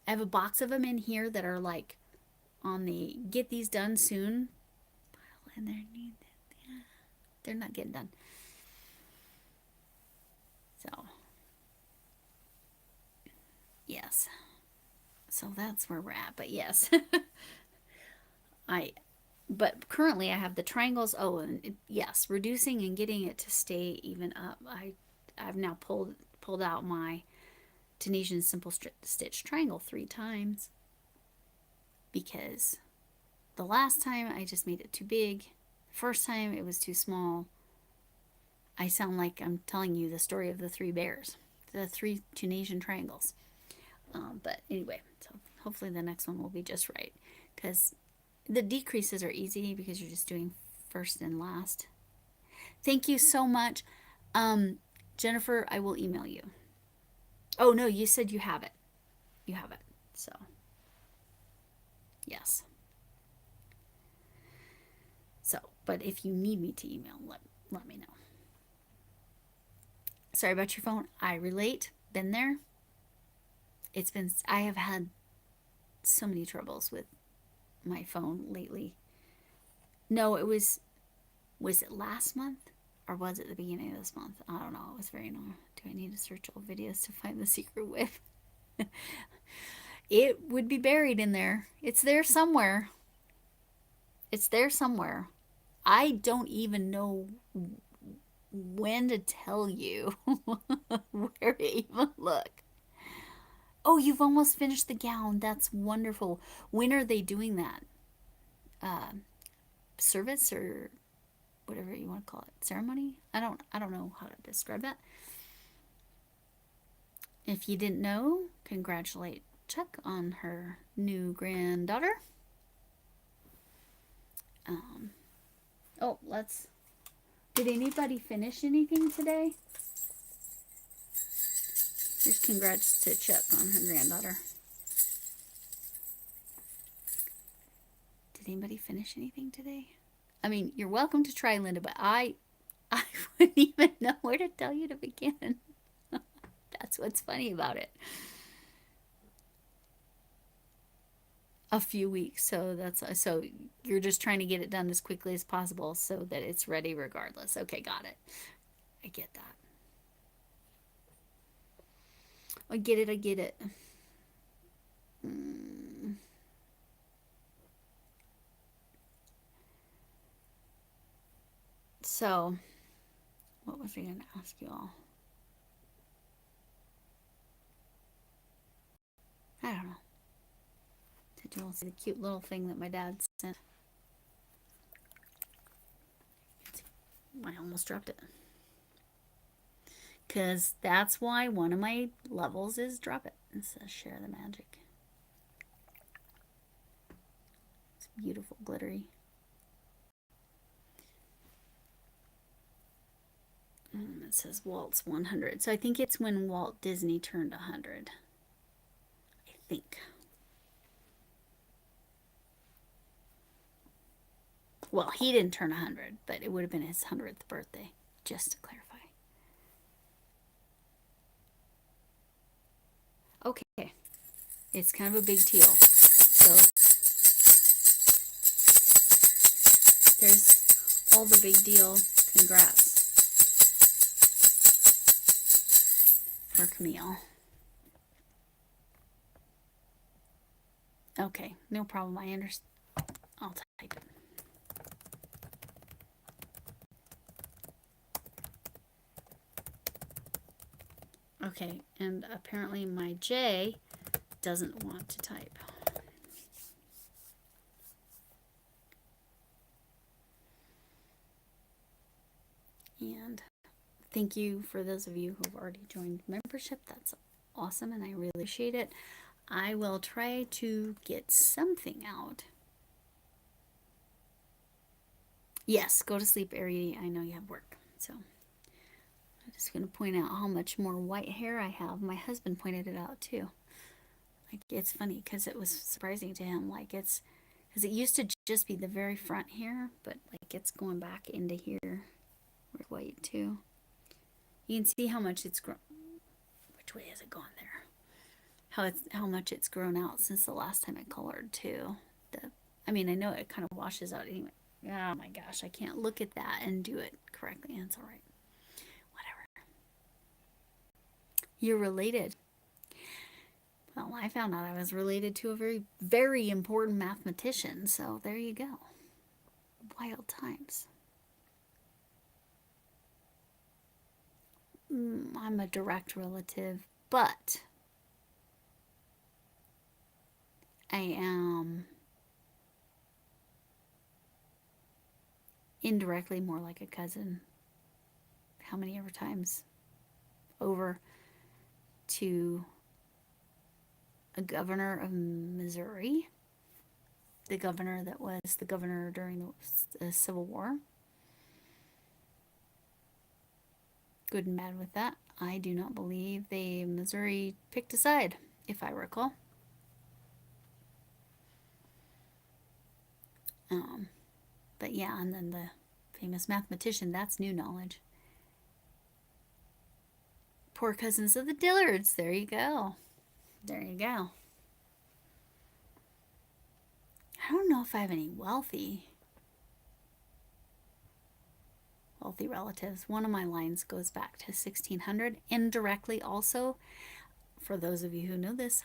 I have a box of them in here that are like on the get these done soon, and they're not getting done. So yes, so that's where we're at. But yes, I but currently I have the triangles. Oh, and yes, reducing and getting it to stay even up. I've now pulled out my Tunisian simple stitch triangle 3 times because the last time I just made it too big. First time it was too small. I sound like I'm telling you the story of the 3 bears, the 3 Tunisian triangles. But anyway, so hopefully the next one will be just right, because the decreases are easy because you're just doing first and last. Thank you so much. Jennifer, I will email you. Oh no, you said you have it. You have it. So yes. So, but if you need me to email, let me know. Sorry about your phone. I relate. Been there. I have had so many troubles with my phone lately. No, was it last month or was it the beginning of this month? I don't know. It was very annoying. Do I need to search old videos to find the secret whip? It would be buried in there. It's there somewhere. It's there somewhere. I don't even know when to tell you where to even look. Oh, you've almost finished the gown. That's wonderful. When are they doing that? Service or whatever you want to call it, ceremony? I don't know how to describe that. If you didn't know, congratulate Chuck on her new granddaughter. Oh, did anybody finish anything today? Here's congrats to Chuck on her granddaughter. Did anybody finish anything today? I mean, you're welcome to try, Linda, but I wouldn't even know where to tell you to begin. That's what's funny about it. A few weeks, so you're just trying to get it done as quickly as possible so that it's ready regardless. Okay, got it. I get that. I get it. I get it. So, what was I going to ask you all? I don't know. Did you all see the cute little thing that my dad sent? I almost dropped it. Because that's why one of my levels is drop it. It says share the magic. It's beautiful, glittery. It says Walt's 100. So I think it's when Walt Disney turned 100. I think. Well, he didn't turn 100, but it would have been his 100th birthday, just to clarify. Okay. It's kind of a big deal. So there's all the big deal. Congrats for Camille. Okay, no problem. I understand. I'll type it. Okay, and apparently my J doesn't want to type. And thank you for those of you who have already joined membership. That's awesome, and I really appreciate it. I will try to get something out. Yes, go to sleep, Ari. I know you have work, so I'm just going to point out how much more white hair I have. My husband pointed it out too. Like, it's funny because it was surprising to him. Like, it's because it used to just be the very front here, but like it's going back into here with white too. You can see how much it's grown. Which way has it gone there? How much it's grown out since the last time I colored too. I mean, I know it kind of washes out anyway. Oh my gosh, I can't look at that and do it correctly. It's all right. Whatever. You're related. Well, I found out I was related to a very, very important mathematician, so there you go. Wild times. I'm a direct relative, but I am indirectly more like a cousin. How many ever times over to a governor of Missouri, the governor that was the governor during the Civil War. Good and bad with that. I do not believe Missouri picked a side, if I recall. But yeah, and then the famous mathematician, that's new knowledge. Poor cousins of the Dillards. There you go. There you go. I don't know if I have any wealthy relatives. One of my lines goes back to 1600. Indirectly also, for those of you who know this,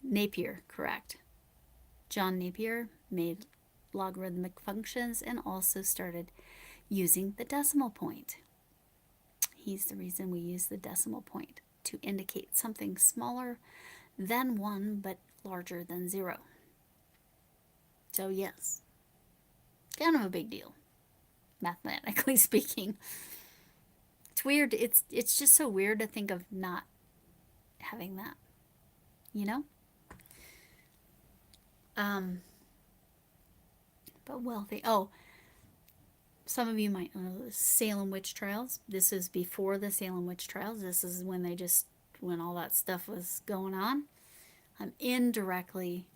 Napier, correct. John Napier made logarithmic functions and also started using the decimal point. He's the reason we use the decimal point to indicate something smaller than 1 but larger than 0. So yes, kind of a big deal, mathematically speaking. It's weird. It's just so weird to think of not having that, you know? But wealthy. Oh, some of you might know the Salem witch trials. This is before the Salem witch trials. This is when when all that stuff was going on. I'm indirectly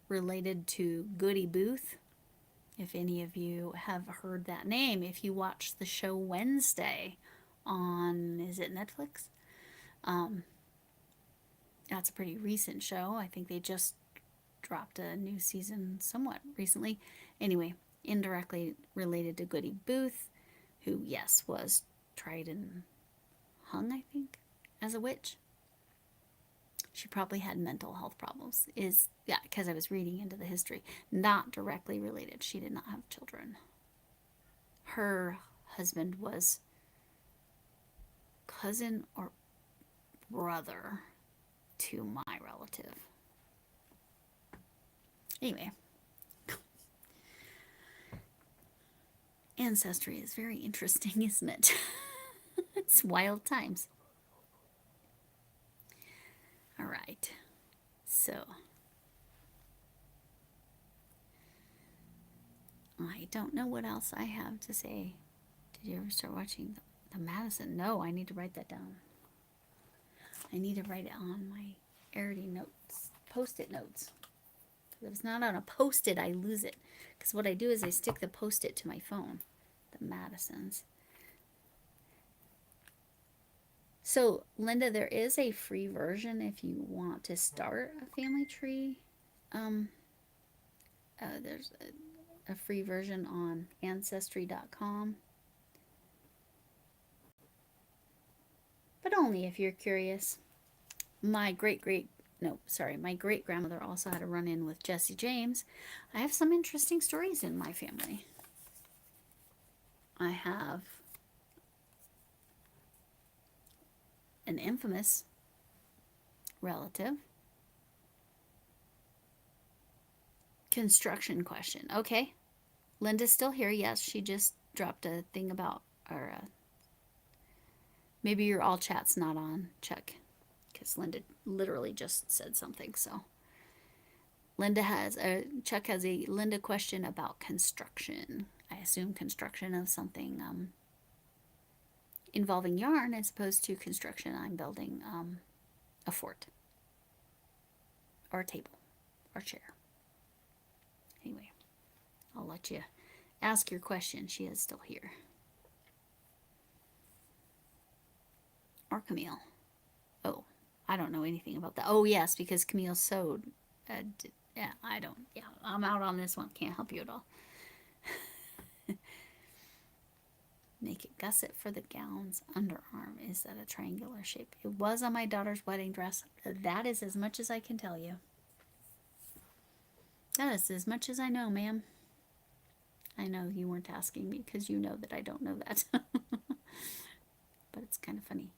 related to Goody Booth. If any of you have heard that name, if you watch the show Wednesday on, is it Netflix? That's a pretty recent show. I think they just dropped a new season somewhat recently. Anyway, indirectly related to Goody Booth, who, yes, was tried and hung, I think, as a witch. She probably had mental health problems. Because I was reading into the history. Not directly related. She did not have children. Her husband was cousin or brother to my relative. Anyway. Ancestry is very interesting, isn't it? It's wild times. All right. So, I don't know what else I have to say. Did you ever start watching the Madison? No, I need to write that down. I need to write it on my Arity notes, post-it notes. If it's not on a post-it, I lose it. Because what I do is I stick the post-it to my phone. The Madisons. So, Linda, there is a free version if you want to start a family tree. There's a free version on Ancestry.com. But only if you're curious. My great-grandmother also had a run-in with Jesse James. I have some interesting stories in my family. I have an infamous relative. Construction question. Okay. Linda's still here. Yes, she just dropped a thing about, or maybe your all chat's not on, Chuck, because Linda literally just said something. So Chuck has a Linda question about construction. I assume construction of something involving yarn as opposed to construction. I'm building a fort or a table or chair. Anyway, I'll let you ask your question. She is still here. Or Camille. Oh, I don't know anything about that. Oh, yes, because Camille sewed. Yeah, I'm out on this one. Can't help you at all. Make it gusset for the gown's underarm. Is that a triangular shape? It was on my daughter's wedding dress. That is as much as I can tell you. That is as much as I know, ma'am. I know you weren't asking me because you know that I don't know that. But it's kind of funny.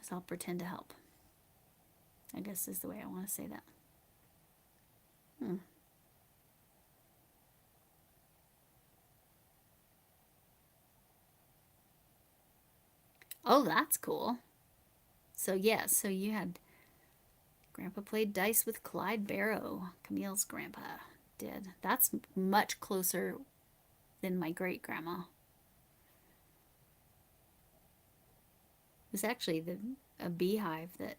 So I'll pretend to help. I guess is the way I want to say that. Oh, that's cool. So, yes, so you had Grandpa played dice with Clyde Barrow. Camille's grandpa did. That's much closer than my great-grandma. It was actually a beehive that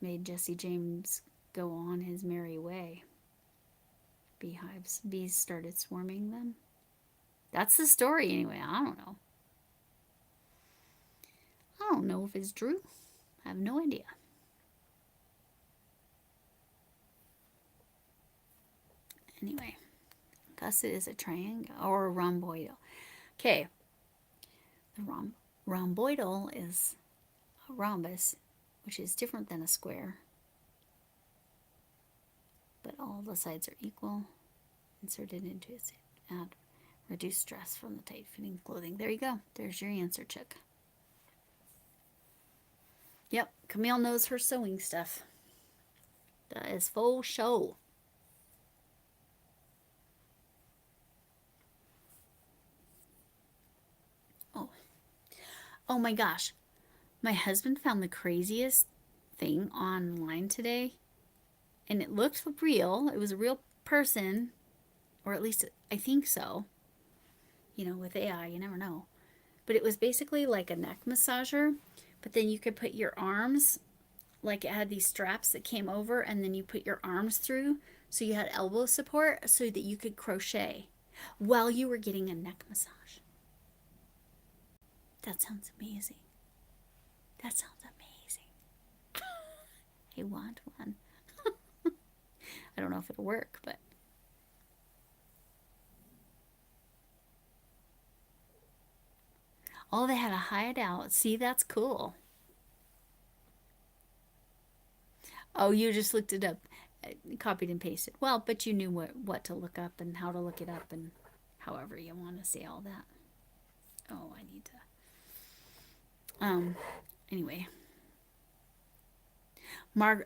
made Jesse James go on his merry way. Beehives. Bees started swarming them. That's the story anyway. I don't know. I don't know if it's true. I have no idea. Anyway, gusset is a triangle or a rhomboidal. Okay. The rhomboidal is a rhombus, which is different than a square. But all the sides are equal. Inserted into it. Add reduce stress from the tight-fitting clothing. There you go. There's your answer, Chuck. Yep, Camille knows her sewing stuff. That is full show. Oh my gosh. My husband found the craziest thing online today. And it looked real. It was a real person. Or at least I think so. You know, with AI, you never know. But it was basically like a neck massager. But then you could put your arms, like it had these straps that came over, and then you put your arms through. So you had elbow support so that you could crochet while you were getting a neck massage. That sounds amazing. That sounds amazing. I want one. I don't know if it'll work, but. Oh, they had a hideout. See, that's cool. Oh, you just looked it up, copied and pasted. Well, but you knew what to look up and how to look it up and however you want to say all that. Oh, I need to. Anyway.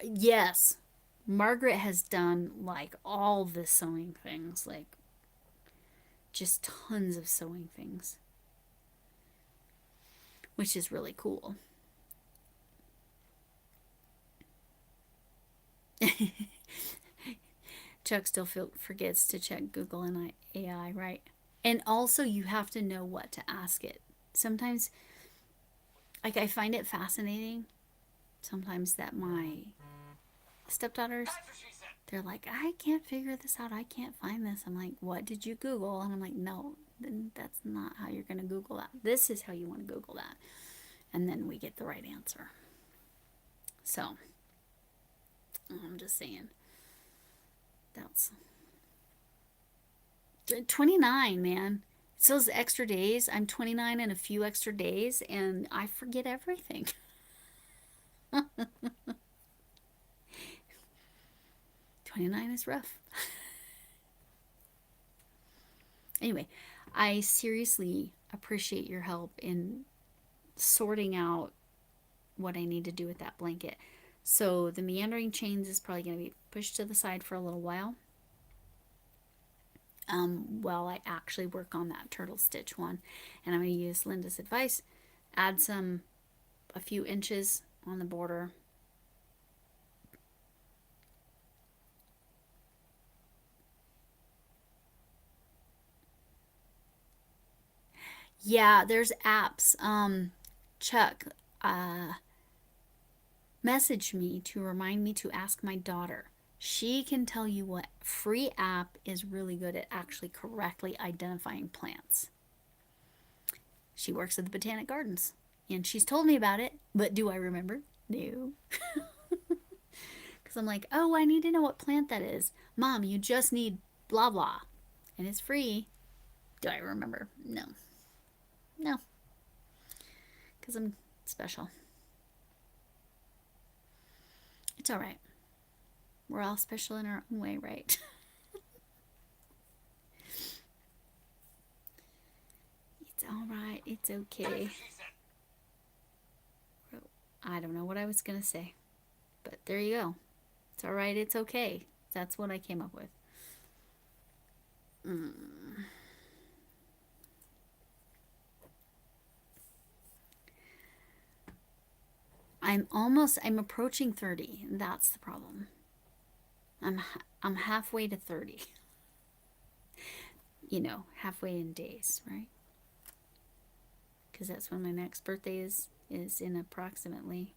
Yes. Margaret has done like all the sewing things. Like just tons of sewing things, which is really cool. Chuck still forgets to check Google and AI, right? And also, you have to know what to ask it. Sometimes, like, I find it fascinating sometimes that my stepdaughters, they're like, I can't figure this out. I can't find this. I'm like, what did you Google? And I'm like, no, then that's not how you're going to Google that. This is how you want to Google that. And then we get the right answer. So, I'm just saying. That's 29, man. It's those extra days. I'm 29 and a few extra days, and I forget everything. 29 is rough. Anyway, I seriously appreciate your help in sorting out what I need to do with that blanket. So the meandering chains is probably going to be pushed to the side for a little while. While I actually work on that turtle stitch one. And I'm going to use Linda's advice. Add a few inches on the border. Yeah, there's apps. Chuck messaged me to remind me to ask my daughter. She can tell you what free app is really good at actually correctly identifying plants. She works at the Botanic Gardens, and she's told me about it, but do I remember? No. Because I'm like, oh, I need to know what plant that is. Mom, you just need blah blah, and it's free. Do I remember? No. No. Because I'm special. It's all right. We're all special in our own way, right? It's all right. It's okay. I don't know what I was going to say, but there you go. It's all right. It's okay. That's what I came up with. I'm approaching 30. That's the problem. I'm halfway to 30. You know, halfway in days, right? Because that's when my next birthday is in approximately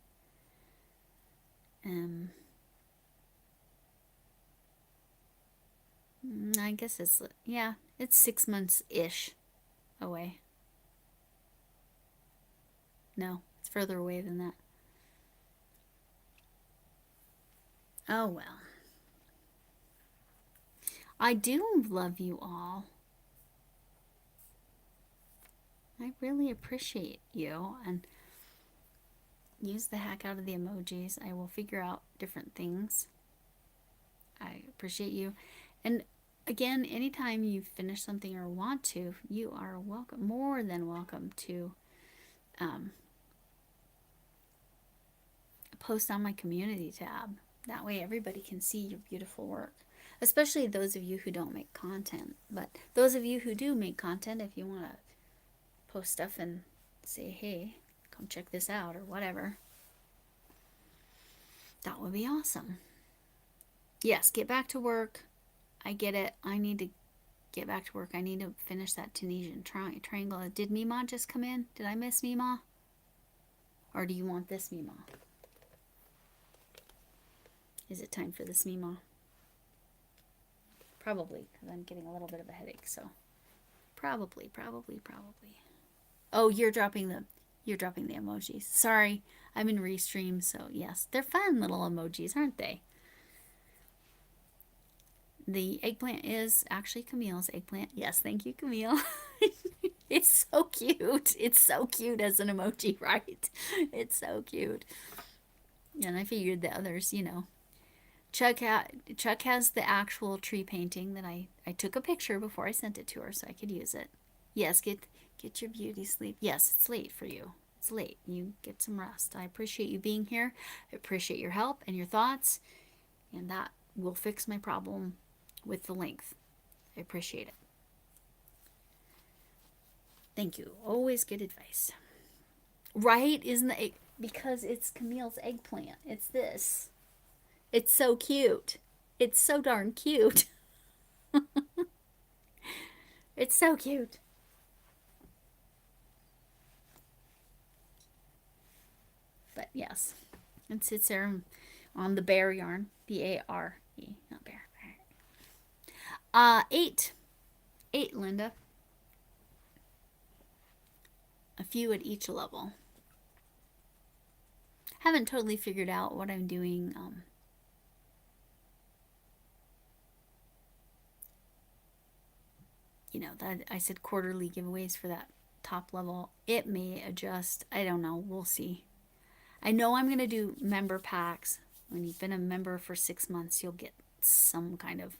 I guess it's, yeah, it's 6 months ish away. No, it's further away than that. Oh well. I do love you all. I really appreciate you, and use the heck out of the emojis. I will figure out different things. I appreciate you. And again, anytime you finish something or want to, you are welcome, more than welcome to post on my community tab. That way everybody can see your beautiful work. Especially those of you who don't make content. But those of you who do make content, if you want to post stuff and say, hey, come check this out or whatever, that would be awesome. Yes, get back to work. I get it. I need to get back to work. I need to finish that Tunisian triangle. Did Mima just come in? Did I miss Mima? Or do you want this Mima? Is it time for this Mima? Probably, because I'm getting a little bit of a headache, so probably. Oh, you're dropping the emojis. Sorry, I'm in Restream, so yes, they're fun little emojis, aren't they? The eggplant is actually Camille's eggplant. Yes, thank you, Camille. It's so cute. It's so cute as an emoji, right? It's so cute. And I figured the others, you know. Chuck has the actual tree painting that I took a picture before I sent it to her so I could use it. Yes, get your beauty sleep. Yes, it's late for you. It's late. You get some rest. I appreciate you being here. I appreciate your help and your thoughts. And that will fix my problem with the length. I appreciate it. Thank you. Always good advice. Right? Isn't it? Because it's Camille's eggplant. It's this. It's so cute. It's so darn cute. It's so cute. But yes, it sits there on the bear yarn. B-A-R-E, not bear. 8. 8, Linda. A few at each level. Haven't totally figured out what I'm doing. You know, that I said quarterly giveaways for that top level. It may adjust. I don't know. We'll see. I know I'm going to do member packs. When you've been a member for 6 months, you'll get some kind of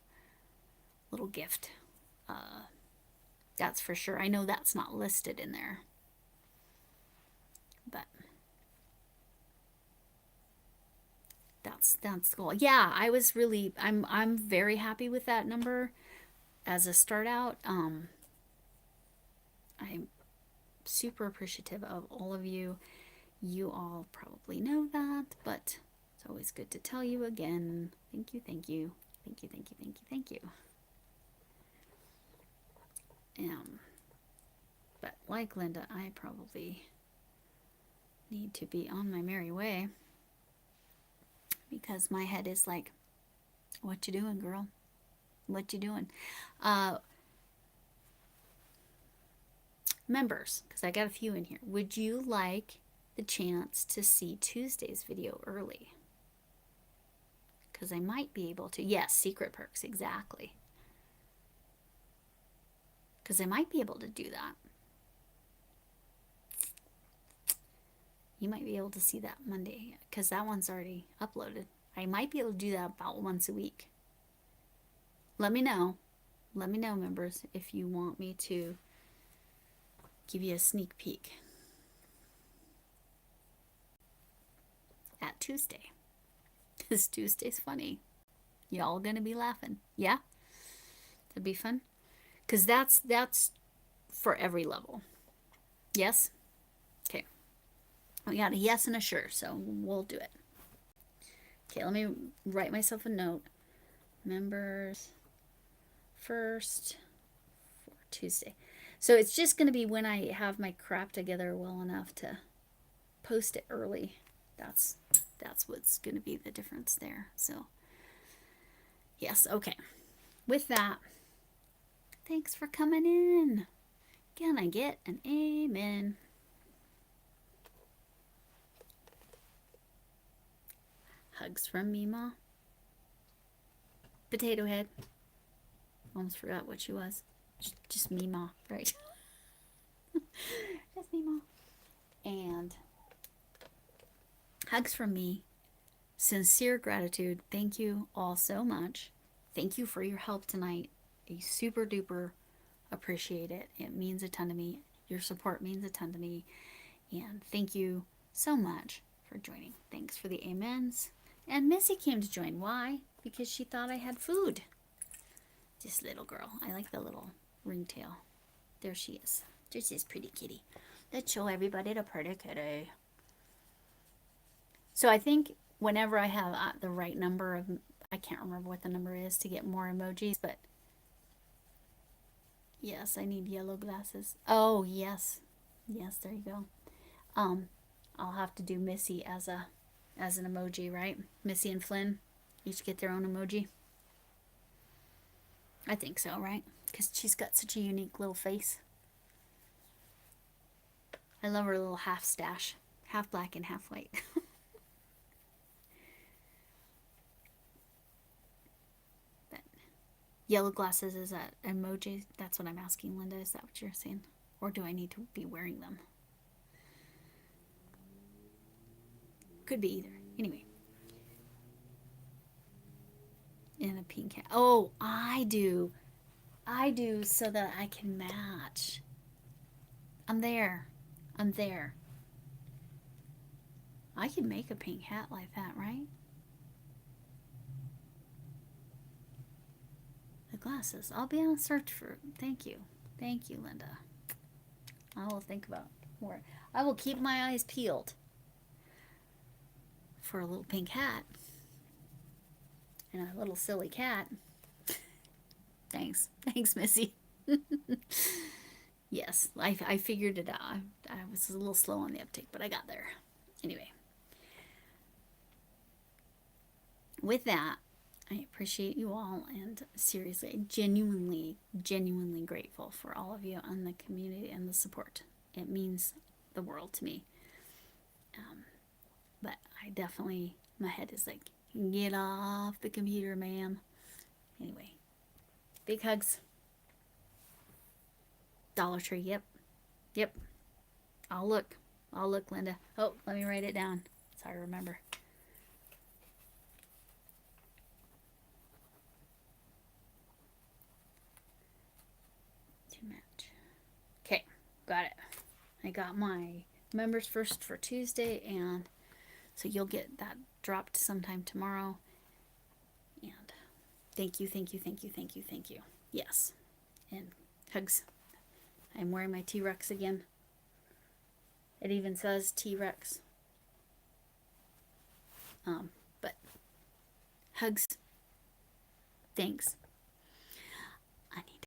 little gift. That's for sure. I know that's not listed in there. But that's the goal. Yeah, I was really I'm very happy with that number as a start out. I'm super appreciative of all of you. You all probably know that, but it's always good to tell you again. Thank you, thank you, thank you, thank you, thank you, thank you. But like Linda, I probably need to be on my merry way because my head is like, what you doing, girl? What you doing? Members, because I got a few in here. Would you like the chance to see Tuesday's video early? Because I might be able to. Yes, secret perks, exactly. Because I might be able to do that. You might be able to see that Monday because that one's already uploaded. I might be able to do that about once a week. Let me know. Let me know, members, if you want me to give you a sneak peek at Tuesday. Because Tuesday's funny. Y'all gonna be laughing. Yeah? That'd be fun. Because that's for every level. Yes? Okay. We got a yes and a sure, so we'll do it. Okay, let me write myself a note. Members first for Tuesday. So it's just going to be when I have my crap together well enough to post it early. That's what's going to be the difference there. So yes, okay. With that, thanks for coming in. Can I get an amen? Hugs from Mima. Potato Head. Almost forgot what she was. Just Mima, right? Just Mima. And hugs from me. Sincere gratitude. Thank you all so much. Thank you for your help tonight. I super duper appreciate it. It means a ton to me. Your support means a ton to me. And thank you so much for joining. Thanks for the amens. And Missy came to join. Why? Because she thought I had food. This little girl. I like the little ringtail. There she is. There's this pretty kitty. Let's show everybody the pretty kitty. So I think whenever I have the right number of, I can't remember what the number is to get more emojis, but yes, I need yellow glasses. Oh, yes. Yes, there you go. I'll have to do Missy as an emoji, right? Missy and Flynn each get their own emoji. I think so, right? Because she's got such a unique little face. I love her little half stash. Half black and half white. But yellow glasses, is that emoji? That's what I'm asking, Linda. Is that what you're saying? Or do I need to be wearing them? Could be either. Anyway. In a pink hat. Oh, I do. I do so that I can match. I'm there. I'm there. I could make a pink hat like that, right? The glasses. I'll be on search for. Thank you. Thank you, Linda. I will think about more. I will keep my eyes peeled for a little pink hat and a little silly cat. Thanks. Thanks, Missy. Yes, I figured it out. I was a little slow on the uptake, but I got there. Anyway, with that, I appreciate you all, and seriously, genuinely grateful for all of you and the community and the support. It means the world to me. But I definitely, my head is like, get off the computer, ma'am. Anyway, big hugs. Dollar Tree, yep. Yep. I'll look. I'll look, Linda. Oh, let me write it down so I remember. Too much. Okay, got it. I got my members first for Tuesday, and so you'll get that dropped sometime tomorrow. And thank you, thank you, thank you, thank you, thank you. Yes. And hugs. I'm wearing my T-Rex again. It even says T-Rex. But hugs. Thanks.